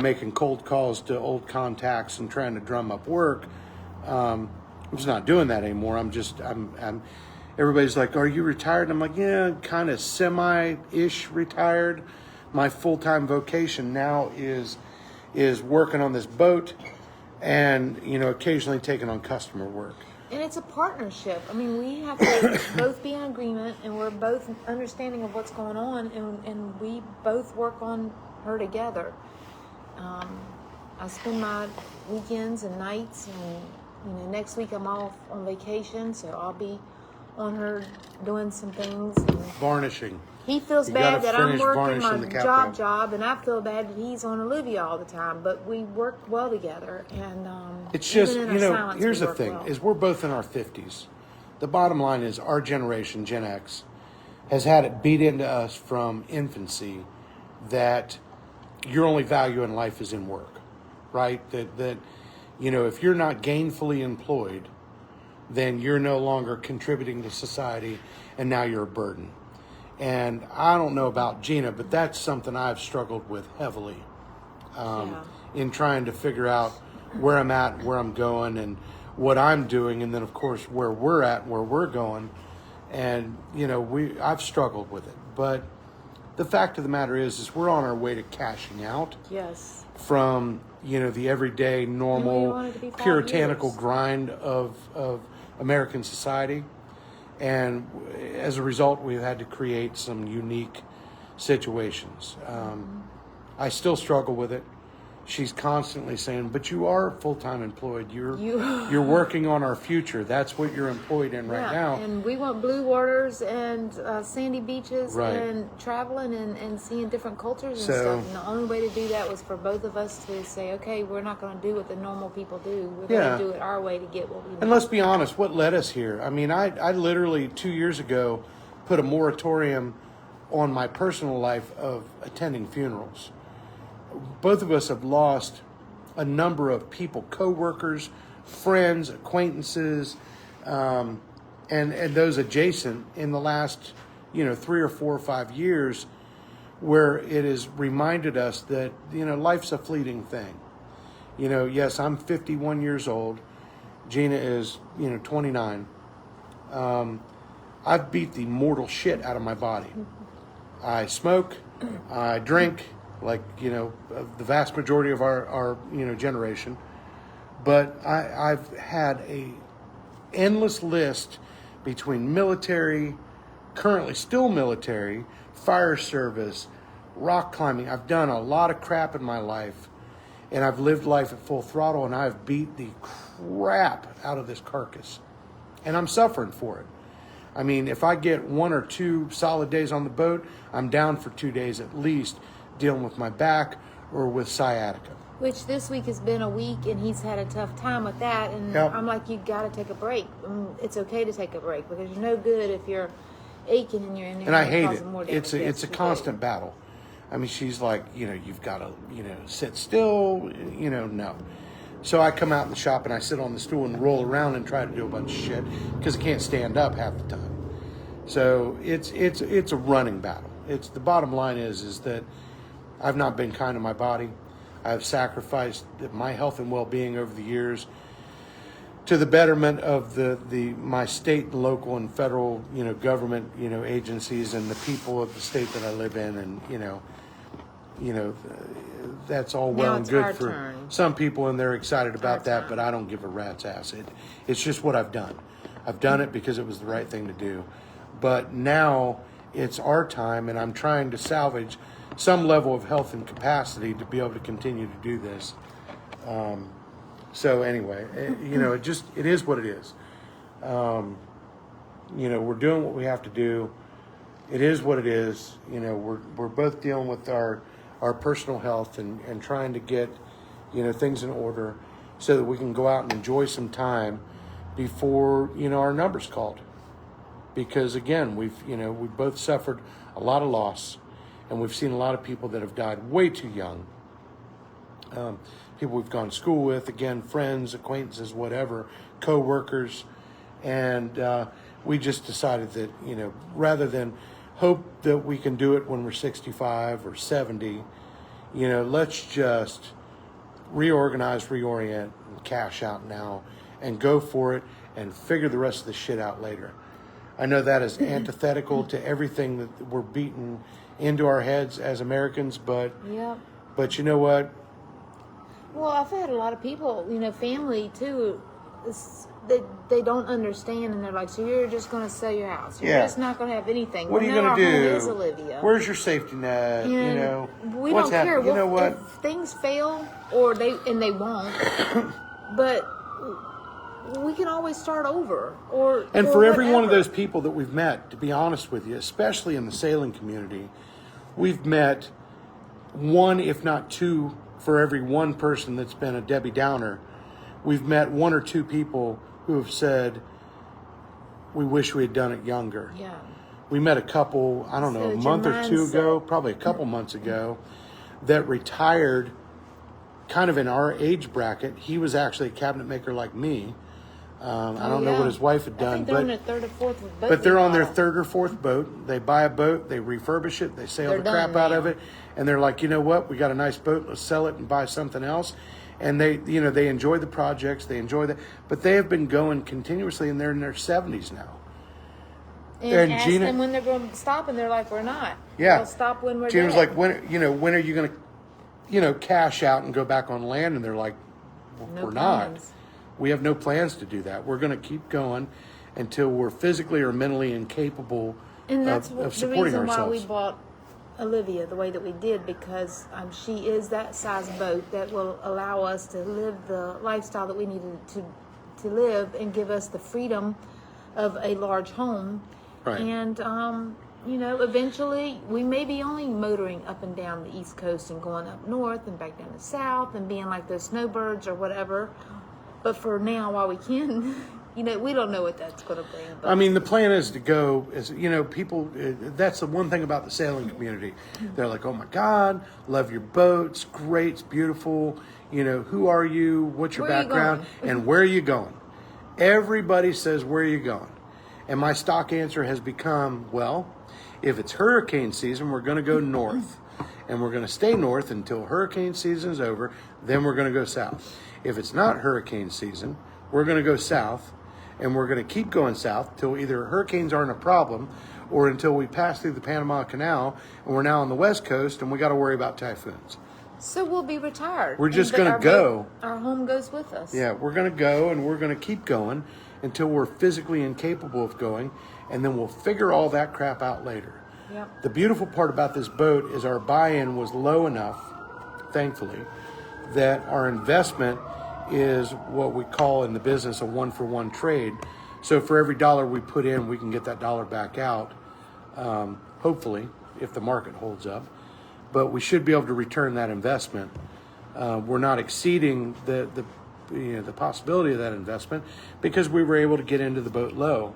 Speaker 2: making cold calls to old contacts and trying to drum up work. I'm just not doing that anymore. I'm everybody's like, are you retired? And I'm like, yeah, kind of semi-ish retired. My full-time vocation now is working on this boat and, occasionally taking on customer work.
Speaker 1: And it's a partnership. I mean, we have to both be in agreement, and we're both understanding of what's going on, and we both work on her together. I spend my weekends and nights, and next week I'm off on vacation, so I'll be on her doing some things. And
Speaker 2: varnishing.
Speaker 1: he feels
Speaker 2: You
Speaker 1: bad
Speaker 2: gotta
Speaker 1: that I'm
Speaker 2: finish
Speaker 1: working
Speaker 2: varnishing
Speaker 1: my
Speaker 2: the cap
Speaker 1: job, and I feel bad that he's on Olivia all the time. But we work well together, and
Speaker 2: It's just,
Speaker 1: even in our silence,
Speaker 2: here's
Speaker 1: we
Speaker 2: the
Speaker 1: work
Speaker 2: thing,
Speaker 1: well.
Speaker 2: is we're both in our 50s. The bottom line is our generation, Gen X, has had it beat into us from infancy that your only value in life is in work, right? That if you're not gainfully employed, then you're no longer contributing to society, and now you're a burden. And I don't know about Gina, but that's something I've struggled with heavily in trying to figure out where I'm at, where I'm going, and what I'm doing, and then of course where we're at, where we're going. And I've struggled with it, but the fact of the matter is we're on our way to cashing out.
Speaker 1: Yes.
Speaker 2: From the everyday normal puritanical grind of American society, and as a result we've had to create some unique situations. I still struggle with it. She's constantly saying, but you are full-time employed. You're working on our future. That's what you're employed in right now.
Speaker 1: And we want blue waters and sandy beaches,
Speaker 2: Right.
Speaker 1: and traveling and seeing different cultures and
Speaker 2: So-
Speaker 1: stuff. And the only way to do that was for both of us to say, okay, we're not going to do what the normal people do. We're
Speaker 2: Yeah.
Speaker 1: going to do it our way to get what we need.
Speaker 2: And let's be honest, what led us here? I mean, I literally 2 years ago put a moratorium on my personal life of attending funerals. Both of us have lost a number of people, co-workers, friends, acquaintances, and those adjacent in the last, 3 or 4 or 5 years, where it has reminded us that, life's a fleeting thing. Yes, I'm 51 years old. Gina is, 29. I've beat the mortal shit out of my body. I smoke, I drink, like, the vast majority of our generation. But I've had a endless list between military, currently still military, fire service, rock climbing. I've done a lot of crap in my life, and I've lived life at full throttle, and I've beat the crap out of this carcass. And I'm suffering for it. I mean, if I get 1 or 2 solid days on the boat, I'm down for 2 days at least, dealing with my back or with sciatica.
Speaker 1: Which this week has been a week, and he's had a tough time with that. And
Speaker 2: Yep.
Speaker 1: I'm like, you got to take a break. It's okay to take a break, because you're no good if you're aching and you're in there.
Speaker 2: And I hate it.
Speaker 1: causing more damage.
Speaker 2: It's a constant battle. I mean, she's like, you've got to, sit still, no. So I come out in the shop and I sit on the stool and roll around and try to do a bunch of shit because I can't stand up half the time. So it's a running battle. It's the bottom line is that I've not been kind to my body. I've sacrificed my health and well-being over the years to the betterment of my state and local and federal, government, agencies and the people of the state that I live in. And, that's all well and good for some people, and they're excited about that, but I don't give a rat's ass. It's just what I've done. I've done it because it was the right thing to do. But now it's our time, and I'm trying to salvage some level of health and capacity to be able to continue to do this. So anyway, it is what it is. We're doing what we have to do. It is what it is. We're both dealing with our personal health and trying to get, things in order so that we can go out and enjoy some time before, our number's called. Because again, we've both suffered a lot of loss, and we've seen a lot of people that have died way too young. People we've gone to school with, again, friends, acquaintances, whatever, co-workers. And we just decided that, rather than hope that we can do it when we're 65 or 70, let's just reorganize, reorient, and cash out now and go for it and figure the rest of the shit out later. I know that is antithetical to everything that we're beaten into our heads as Americans, but you know what?
Speaker 1: Well, I've had a lot of people, family too, they don't understand, and they're like, so you're just going to sell your house. You're just not going to have anything.
Speaker 2: What are you going to do?
Speaker 1: Home is Olivia.
Speaker 2: Where's your safety net?
Speaker 1: And we
Speaker 2: what's
Speaker 1: don't care.
Speaker 2: You know what?
Speaker 1: If things fail, they won't, but we can always start over.
Speaker 2: And for every one of those people that we've met, to be honest with you, especially in the sailing community, we've met one, if not two, for every one person that's been a Debbie Downer. We've met one or two people who have said, we wish we had done it younger.
Speaker 1: Yeah.
Speaker 2: We met a couple, I don't know, a month or two ago, probably a couple months ago, that retired kind of in our age bracket. He was actually a cabinet maker like me. I don't know what his wife had done.
Speaker 1: I think they're on their third or fourth boat.
Speaker 2: But they're on their third or fourth boat. They buy a boat, they refurbish it, they sail the crap out of it, and they're like, you know what, we got a nice boat, let's sell it and buy something else. And they enjoy the projects, they enjoy that, but they have been going continuously, and they're in their 70s now.
Speaker 1: And ask them when they're going to stop, and they're like, we're not.
Speaker 2: Yeah.
Speaker 1: We'll stop when we're
Speaker 2: Gina's
Speaker 1: dead.
Speaker 2: like, when are you going to, cash out and go back on land? And they're like, we're not. We have no plans to do that. We're going to keep going until we're physically or mentally incapable of supporting ourselves. And that's the reason why we
Speaker 1: bought Olivia the way that we did, because she is that size boat that will allow us to live the lifestyle that we needed to live and give us the freedom of a large home.
Speaker 2: Right.
Speaker 1: And, eventually we may be only motoring up and down the East Coast and going up north and back down to south and being like those snowbirds or whatever. But for now, while we can, we don't know what that's going to bring. But
Speaker 2: I mean, the plan is to go, people, that's the one thing about the sailing community. They're like, oh my God, love your boat, it's great, it's beautiful. Who are you? What's your background? And where are you going? Everybody says, where are you going? And my stock answer has become, well, if it's hurricane season, we're going to go north. And we're going to stay north until hurricane season is over. Then we're going to go south. If it's not hurricane season, we're going to go south. And we're going to keep going south till either hurricanes aren't a problem or until we pass through the Panama Canal and we're now on the West Coast and we got to worry about typhoons.
Speaker 1: So we'll be retired.
Speaker 2: We're just going to go.
Speaker 1: Our home goes with us.
Speaker 2: Yeah, we're going to go, and we're going to keep going until we're physically incapable of going, and then we'll figure all that crap out later.
Speaker 1: Yep.
Speaker 2: The beautiful part about this boat is our buy-in was low enough, thankfully, that our investment is what we call in the business a one-for-one trade. So for every dollar we put in, we can get that dollar back out, hopefully, if the market holds up. But we should be able to return that investment. We're not exceeding the possibility of that investment because we were able to get into the boat low,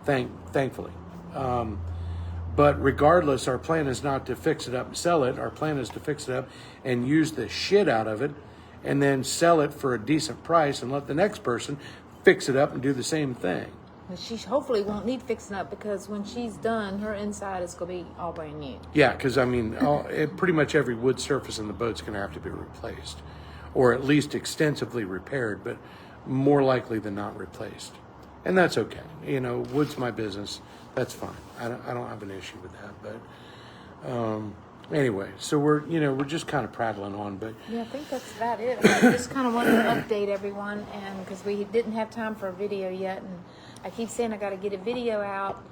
Speaker 2: thankfully. But regardless, our plan is not to fix it up and sell it. Our plan is to fix it up and use the shit out of it and then sell it for a decent price and let the next person fix it up and do the same thing.
Speaker 1: She hopefully won't need fixing up because when she's done, her inside is going to be all brand new.
Speaker 2: Yeah, because pretty much every wood surface in the boat's going to have to be replaced, or at least extensively repaired, but more likely than not replaced. And that's okay. Wood's my business. That's fine. I don't have an issue with that. But anyway, so we're just kind of prattling on. But
Speaker 1: yeah, I think that's about it. I just kind of wanted to update everyone, and because we didn't have time for a video yet, and I keep saying I got to get a video out,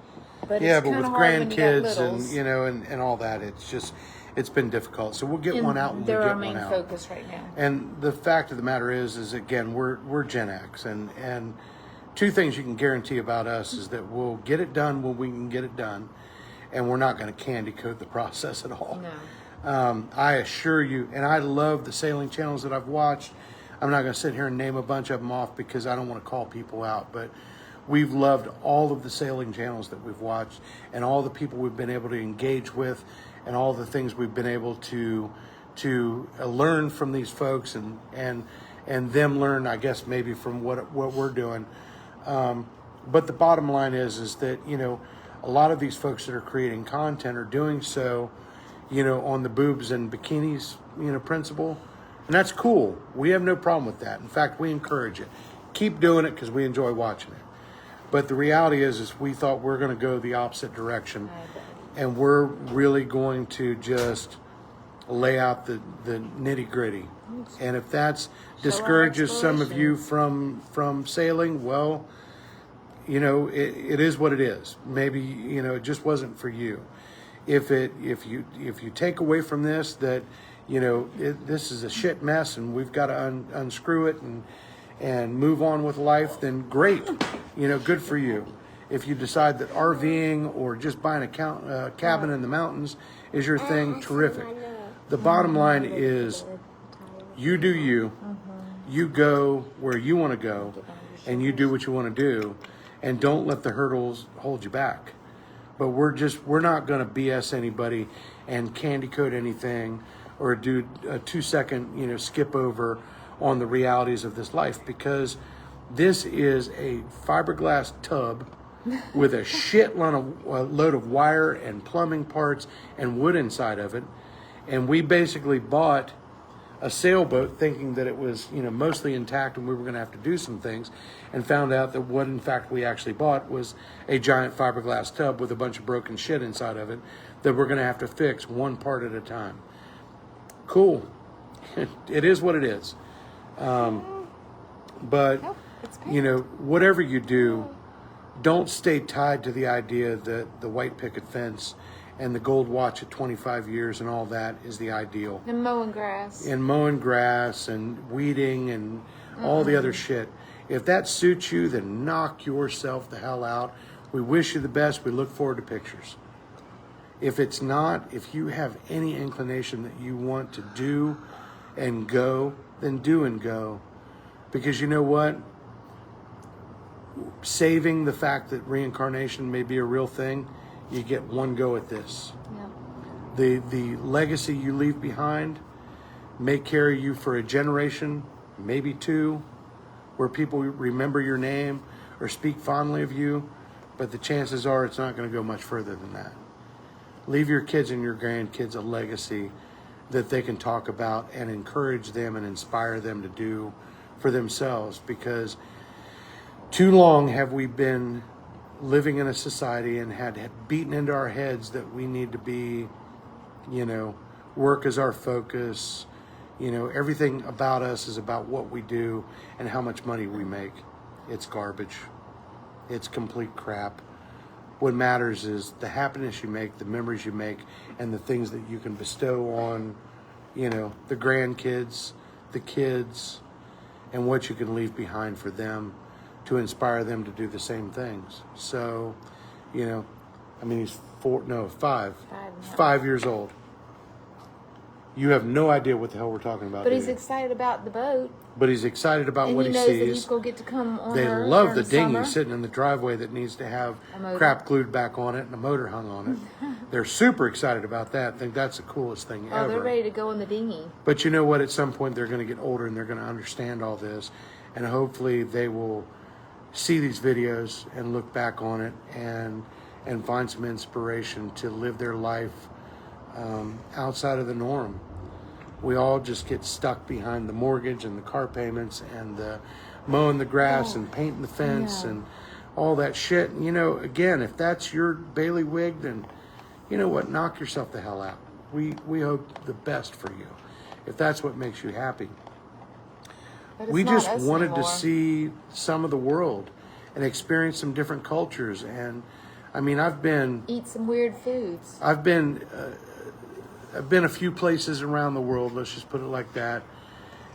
Speaker 1: but
Speaker 2: yeah,
Speaker 1: it's
Speaker 2: but
Speaker 1: kind
Speaker 2: with
Speaker 1: of hard when you got
Speaker 2: grandkids
Speaker 1: littles.
Speaker 2: and and all that, it's it's been difficult. So we'll get
Speaker 1: And
Speaker 2: one out when we
Speaker 1: they're
Speaker 2: get
Speaker 1: our
Speaker 2: one
Speaker 1: main
Speaker 2: out.
Speaker 1: focus right now.
Speaker 2: And the fact of the matter is again, we're Gen X, and two things you can guarantee about us is that we'll get it done when we can get it done, and we're not going to candy coat the process at all.
Speaker 1: No.
Speaker 2: I assure you, and I love the sailing channels that I've watched. I'm not going to sit here and name a bunch of them off because I don't want to call people out, but we've loved all of the sailing channels that we've watched and all the people we've been able to engage with and all the things we've been able to learn from these folks and them learn, I guess, maybe from what we're doing. But the bottom line is that, you know, a lot of these folks that are creating content are doing so, you know, on the boobs and bikinis, you know, principle. And that's cool. We have no problem with that. In fact, we encourage it. Keep doing it because we enjoy watching it. But the reality is we thought we're going to go the opposite direction. And we're really going to just lay out the nitty gritty. And if that discourages some of you from sailing, well, you know, it is what it is. Maybe, you know, it just wasn't for you. If you take away from this that, you know, this is a shit mess and we've got to unscrew it and move on with life, then great. You know, good for you. If you decide that RVing or just buying a cabin in the mountains is your thing, terrific. The bottom line is you do you. You go where you want to go and you do what you want to do, and don't let the hurdles hold you back. But we're not going to BS anybody and candy coat anything or do a 2-second, you know, skip over on the realities of this life, because this is a fiberglass tub with a load of wire and plumbing parts and wood inside of it. And we basically bought a sailboat thinking that it was, you know, mostly intact and we were going to have to do some things, and found out that what in fact we actually bought was a giant fiberglass tub with a bunch of broken shit inside of it that we're going to have to fix one part at a time. Cool. It is what it is. But, you know, whatever you do, don't stay tied to the idea that the white picket fence and the gold watch at 25 years and all that is the ideal.
Speaker 1: And mowing grass.
Speaker 2: And mowing grass and weeding and all the other shit. If that suits you, then knock yourself the hell out. We wish you the best. We look forward to pictures. If it's not, if you have any inclination that you want to do and go, then do and go. Because you know what? Saving the fact that reincarnation may be a real thing, you get one go at this. Yep. The legacy you leave behind may carry you for a generation, maybe two, where people remember your name or speak fondly of you, but the chances are it's not going to go much further than that. Leave your kids and your grandkids a legacy that they can talk about and encourage them and inspire them to do for themselves, because too long have we been living in a society and had beaten into our heads that we need to be, you know, work is our focus. You know, everything about us is about what we do and how much money we make. It's garbage. It's complete crap. What matters is the happiness you make, the memories you make, and the things that you can bestow on, you know, the grandkids, the kids, and what you can leave behind for them to inspire them to do the same things. So, you know, I mean, he's 5 years old. You have no idea what the hell we're talking about.
Speaker 1: But he's excited about the boat.
Speaker 2: But he's excited about what he sees.
Speaker 1: And he knows that he's going to get to come on.
Speaker 2: They love the dinghy sitting in the driveway that needs to have crap glued back on it and a motor hung on it. They're super excited about that. I think that's the coolest thing ever.
Speaker 1: Oh, they're ready to go in the dinghy.
Speaker 2: But you know what? At some point, they're going to get older and they're going to understand all this. And hopefully they will see these videos and look back on it and find some inspiration to live their life outside of the norm. We all just get stuck behind the mortgage and the car payments and the mowing the grass and painting the fence and all that shit. And, you know, again, if that's your bailiwick, then you know what? Knock yourself the hell out. We hope the best for you, if that's what makes you happy. We just wanted to see some of the world and experience some different cultures. And I mean,
Speaker 1: eat some weird foods.
Speaker 2: I've been I've been a few places around the world. Let's just put it like that.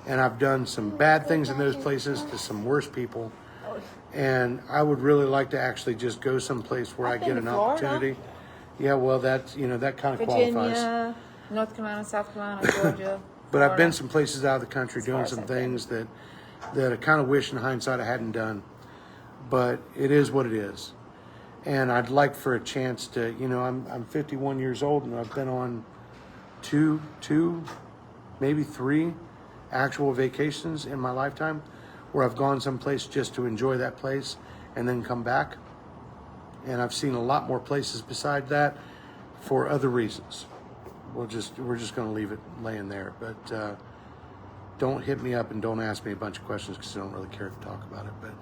Speaker 2: And I've done some bad things in those places to some worse people. And I would really like to actually just go someplace where I get an opportunity. Yeah, well, that's, that kind of qualifies.
Speaker 1: Virginia, North Carolina, South Carolina, Georgia.
Speaker 2: But I've been some places out of the country doing some things that I kind of wish in hindsight I hadn't done. But it is what it is. And I'd like for a chance to, I'm 51 years old and I've been on two, maybe 3 actual vacations in my lifetime where I've gone someplace just to enjoy that place and then come back. And I've seen a lot more places beside that for other reasons. We're just going to leave it laying there. But don't hit me up and don't ask me a bunch of questions because I don't really care to talk about it. But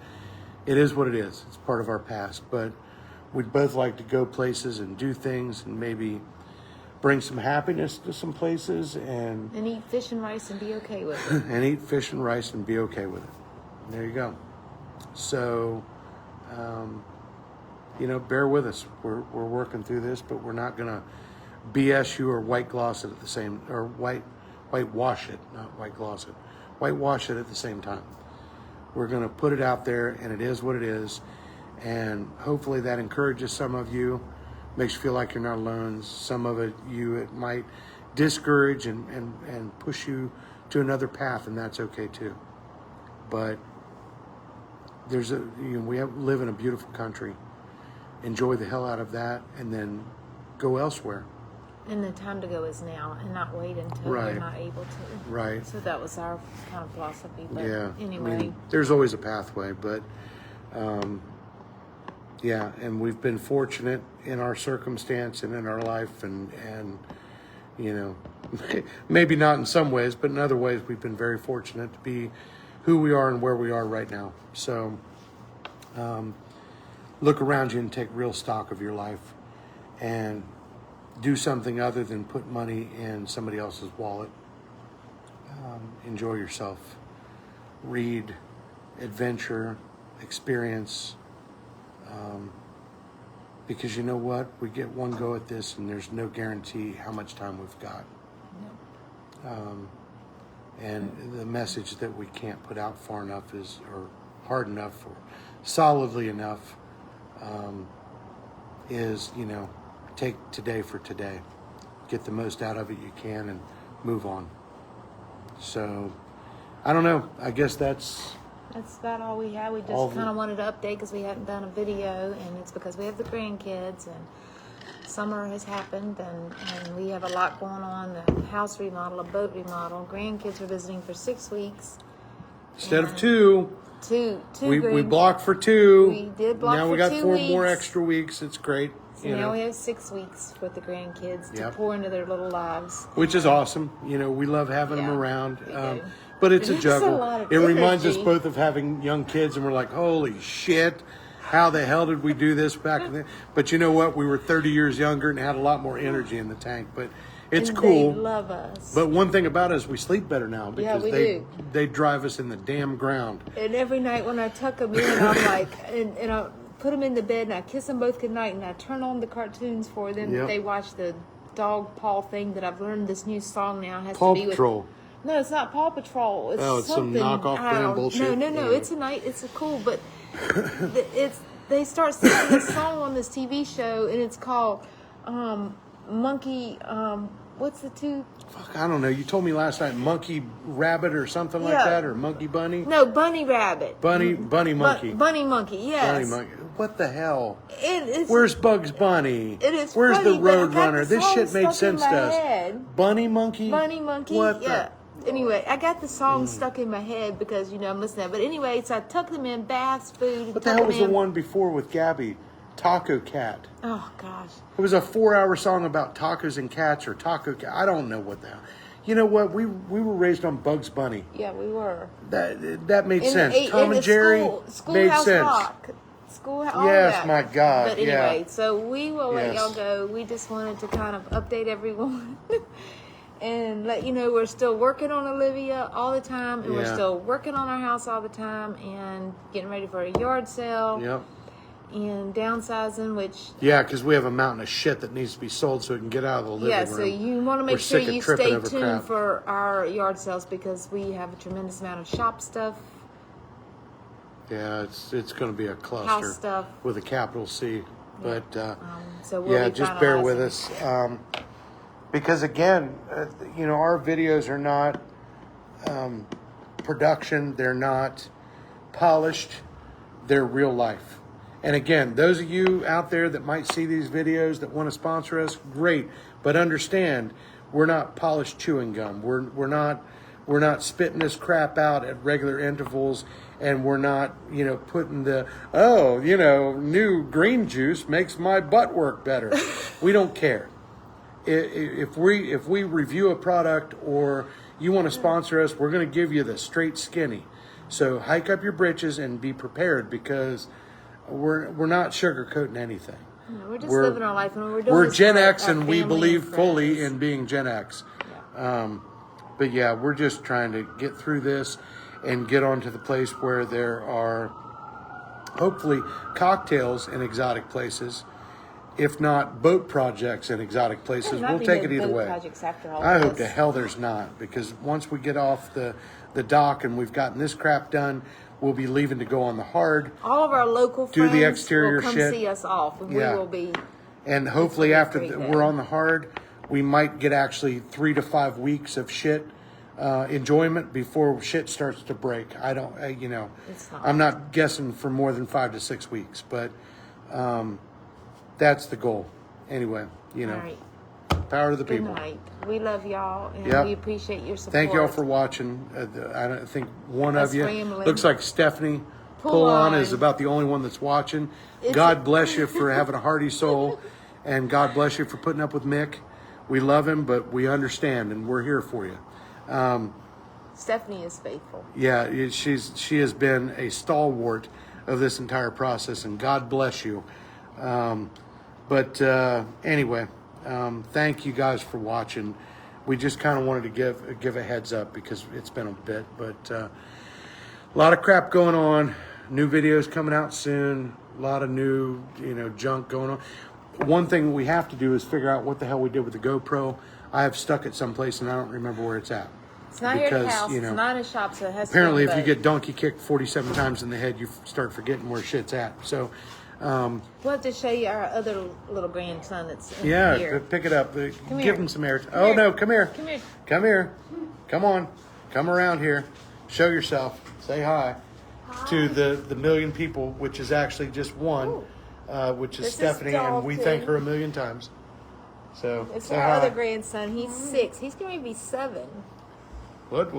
Speaker 2: it is what it is. It's part of our past. But we'd both like to go places and do things and maybe bring some happiness to some places and
Speaker 1: eat fish and rice and be okay with it.
Speaker 2: And eat fish and rice and be okay with it. There you go. So, bear with us. We're working through this, but we're not gonna BS you or white gloss it at the same, or whitewash it, not white gloss it, whitewash it at the same time. We're gonna put it out there, and it is what it is, and hopefully that encourages some of you. Makes you feel like you're not alone. Some of it might discourage and push you to another path, and that's okay too. But we live in a beautiful country. Enjoy the hell out of that, and then go elsewhere.
Speaker 1: And the time to go is now, and not wait until you're not able to.
Speaker 2: Right.
Speaker 1: So that was our kind of philosophy. But
Speaker 2: yeah.
Speaker 1: Anyway,
Speaker 2: there's always a pathway, but. Yeah, and we've been fortunate in our circumstance and in our life, and maybe not in some ways, but in other ways we've been very fortunate to be who we are and where we are right now. So look around you and take real stock of your life and do something other than put money in somebody else's wallet. Enjoy yourself. Read, adventure, experience. Because you know what? We get one go at this and there's no guarantee how much time we've got. And the message that we can't put out far enough or hard enough, or solidly enough, is, take today for today. Get the most out of it you can and move on. So, I don't know. I guess that's
Speaker 1: about all we had. We just kind of wanted to update because we hadn't done a video, and it's because we have the grandkids, and summer has happened, and we have a lot going on. The house remodel, a boat remodel. Grandkids are visiting for 6 weeks.
Speaker 2: Instead of 2. We blocked for 2.
Speaker 1: We did block for 2 weeks. Now we got
Speaker 2: 4 more extra weeks. It's great.
Speaker 1: So now we have 6 weeks with the grandkids to pour into their little lives.
Speaker 2: Which is awesome. We love having them around.
Speaker 1: We do.
Speaker 2: But it's a juggle.
Speaker 1: It
Speaker 2: reminds us both of having young kids, and we're like, holy shit, how the hell did we do this back then? But you know what? We were 30 years younger and had a lot more energy in the tank. But it's cool.
Speaker 1: They love us.
Speaker 2: But one thing about us, we sleep better now because they drive us in the damn ground.
Speaker 1: And every night when I tuck them in, I'm like, and I put them in the bed and I kiss them both goodnight, and I turn on the cartoons for them. They watch the dog paw thing that I've learned. This new song now has
Speaker 2: Paw
Speaker 1: to be
Speaker 2: Patrol.
Speaker 1: with. No, it's not Paw Patrol. It's
Speaker 2: it's some
Speaker 1: something.
Speaker 2: knockoff damn bullshit.
Speaker 1: No. It's a cool, but they start singing a song on this TV show, and it's called Monkey. What's the two?
Speaker 2: Fuck, I don't know. You told me last night Monkey Rabbit or something like that, or Monkey Bunny.
Speaker 1: No, Bunny Rabbit.
Speaker 2: Bunny Monkey.
Speaker 1: Bunny Monkey. Yes.
Speaker 2: Bunny Monkey. What the hell?
Speaker 1: It's,
Speaker 2: Where's Bugs Bunny? Where's
Speaker 1: funny,
Speaker 2: the Roadrunner? This shit made sense to us.
Speaker 1: Head.
Speaker 2: Bunny Monkey.
Speaker 1: What the? Anyway, I got the song stuck in my head because I'm listening. But anyway, so I tuck them in, baths, food.
Speaker 2: What the hell was the one before with Gabby? Taco Cat.
Speaker 1: Oh gosh.
Speaker 2: It was a 4-hour song about tacos and cats, or Taco Cat. I don't know what the hell. You know what? We were raised on Bugs Bunny.
Speaker 1: Yeah, we were.
Speaker 2: That made sense. Tom and Jerry made sense.
Speaker 1: Rock. Schoolhouse.
Speaker 2: Yes, my God.
Speaker 1: But anyway, so we will let y'all go. We just wanted to kind of update everyone. And let you know we're still working on Olivia all the time, and we're still working on our house all the time, and getting ready for a yard sale.
Speaker 2: Yep.
Speaker 1: in downsizing, which
Speaker 2: Yeah, because we have a mountain of shit that needs to be sold so we can get out of the living
Speaker 1: yeah,
Speaker 2: room.
Speaker 1: so you want to
Speaker 2: We're
Speaker 1: make sure
Speaker 2: sick of
Speaker 1: you
Speaker 2: tripping
Speaker 1: stay
Speaker 2: over
Speaker 1: tuned
Speaker 2: crap.
Speaker 1: for our yard sales because we have a tremendous amount of shop stuff,
Speaker 2: Yeah, it's going to be a cluster
Speaker 1: house stuff.
Speaker 2: with a capital C. But
Speaker 1: So we'll be
Speaker 2: just bear with
Speaker 1: finalizing.
Speaker 2: us. Because again, our videos are not production. They're not polished. They're real life. And again, those of you out there that might see these videos that want to sponsor us, great. But understand, we're not polished chewing gum. We're not spitting this crap out at regular intervals, and we're not, putting the new green juice makes my butt work better. We don't care. If we review a product or you want to sponsor us, we're going to give you the straight skinny. So hike up your britches and be prepared because we're not sugarcoating anything.
Speaker 1: No, we're just living our life, and we're doing
Speaker 2: We're
Speaker 1: this
Speaker 2: Gen
Speaker 1: for
Speaker 2: X,
Speaker 1: our
Speaker 2: and we
Speaker 1: family
Speaker 2: believe
Speaker 1: and
Speaker 2: fully
Speaker 1: friends.
Speaker 2: in being Gen X.
Speaker 1: Yeah.
Speaker 2: But yeah, we're just trying to get through this and get on to the place where there are hopefully cocktails in exotic places, if not boat projects in exotic places.
Speaker 1: There might
Speaker 2: We'll
Speaker 1: be
Speaker 2: take
Speaker 1: no
Speaker 2: it either
Speaker 1: boat
Speaker 2: way.
Speaker 1: projects after all
Speaker 2: I
Speaker 1: this.
Speaker 2: hope to hell there's not, because once we get off the dock and we've gotten this crap done, we'll be leaving to go on the hard.
Speaker 1: All of our local
Speaker 2: Do the
Speaker 1: friends
Speaker 2: exterior
Speaker 1: will come
Speaker 2: shit.
Speaker 1: see us off, and
Speaker 2: Yeah.
Speaker 1: we will be.
Speaker 2: And hopefully
Speaker 1: It's
Speaker 2: after
Speaker 1: gonna be a great
Speaker 2: we're
Speaker 1: day.
Speaker 2: on the hard, we might get actually 3 to 5 weeks of shit enjoyment before shit starts to break.
Speaker 1: It's not.
Speaker 2: I'm not guessing for more than 5 to 6 weeks, but that's the goal. Anyway,
Speaker 1: All right.
Speaker 2: power to the
Speaker 1: Good
Speaker 2: people.
Speaker 1: night. We love y'all, and
Speaker 2: Yep.
Speaker 1: we appreciate your support.
Speaker 2: Thank y'all for watching. I don't think one
Speaker 1: Us
Speaker 2: of you
Speaker 1: rambling.
Speaker 2: looks like Stephanie.
Speaker 1: Pull on.
Speaker 2: is about the only one that's watching.
Speaker 1: It's-
Speaker 2: God bless you for having a hearty soul, and God bless you for putting up with Mick. We love him, but we understand, and we're here for you.
Speaker 1: Stephanie is faithful.
Speaker 2: Yeah, she has been a stalwart of this entire process, and God bless you. Anyway, thank you guys for watching. We just kind of wanted to give a heads up because it's been a bit, but a lot of crap going on. New videos coming out soon. A lot of new, junk going on. One thing we have to do is figure out what the hell we did with the GoPro. I have stuck it someplace and I don't remember where it's at.
Speaker 1: It's not here at the house. It's not in a shop, so it has
Speaker 2: Apparently,
Speaker 1: to
Speaker 2: if
Speaker 1: be
Speaker 2: you get donkey kicked 47 times in the head, you start forgetting where shit's at. So,
Speaker 1: we'll have to show you our other little grandson that's in
Speaker 2: yeah,
Speaker 1: here.
Speaker 2: pick it up. Give
Speaker 1: here.
Speaker 2: him some air.
Speaker 1: here.
Speaker 2: No, come here.
Speaker 1: Come here.
Speaker 2: Come here. Come on. Come around here. Show yourself. Say hi to the million people, which is actually just one, which is
Speaker 1: This is
Speaker 2: Stephanie, and we thank
Speaker 1: Dalton.
Speaker 2: her a million times. So,
Speaker 1: It's
Speaker 2: say
Speaker 1: our
Speaker 2: hi.
Speaker 1: other grandson. He's 6. He's going to be 7.
Speaker 2: What?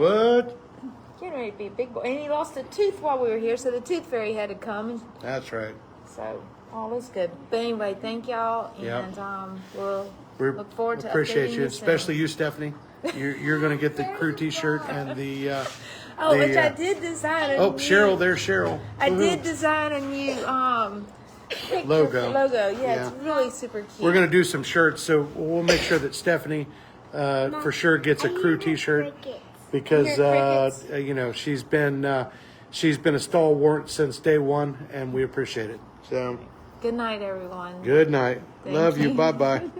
Speaker 1: Getting ready to be a big boy. And he lost a tooth while we were here, so the tooth fairy had to come.
Speaker 2: That's right.
Speaker 1: So all is good. But anyway, thank y'all,
Speaker 2: Yep.
Speaker 1: and we'll
Speaker 2: We
Speaker 1: look forward to
Speaker 2: appreciate
Speaker 1: updating
Speaker 2: you,
Speaker 1: soon.
Speaker 2: especially you, Stephanie. You're going to get the crew T-shirt and the.
Speaker 1: Oh,
Speaker 2: the,
Speaker 1: which I did design a new...
Speaker 2: Cheryl, there's Cheryl.
Speaker 1: I
Speaker 2: Woohoo.
Speaker 1: did design a new picture
Speaker 2: Logo.
Speaker 1: Logo. Yeah,
Speaker 2: Yeah.
Speaker 1: it's really super cute.
Speaker 2: We're going to do some shirts, so we'll make sure that Stephanie for sure gets a crew T-shirt because she's been a stalwart since day one, and we appreciate it. So
Speaker 1: Good night, everyone.
Speaker 2: good night.
Speaker 1: Thank
Speaker 2: Love you.
Speaker 1: you.
Speaker 2: Bye bye.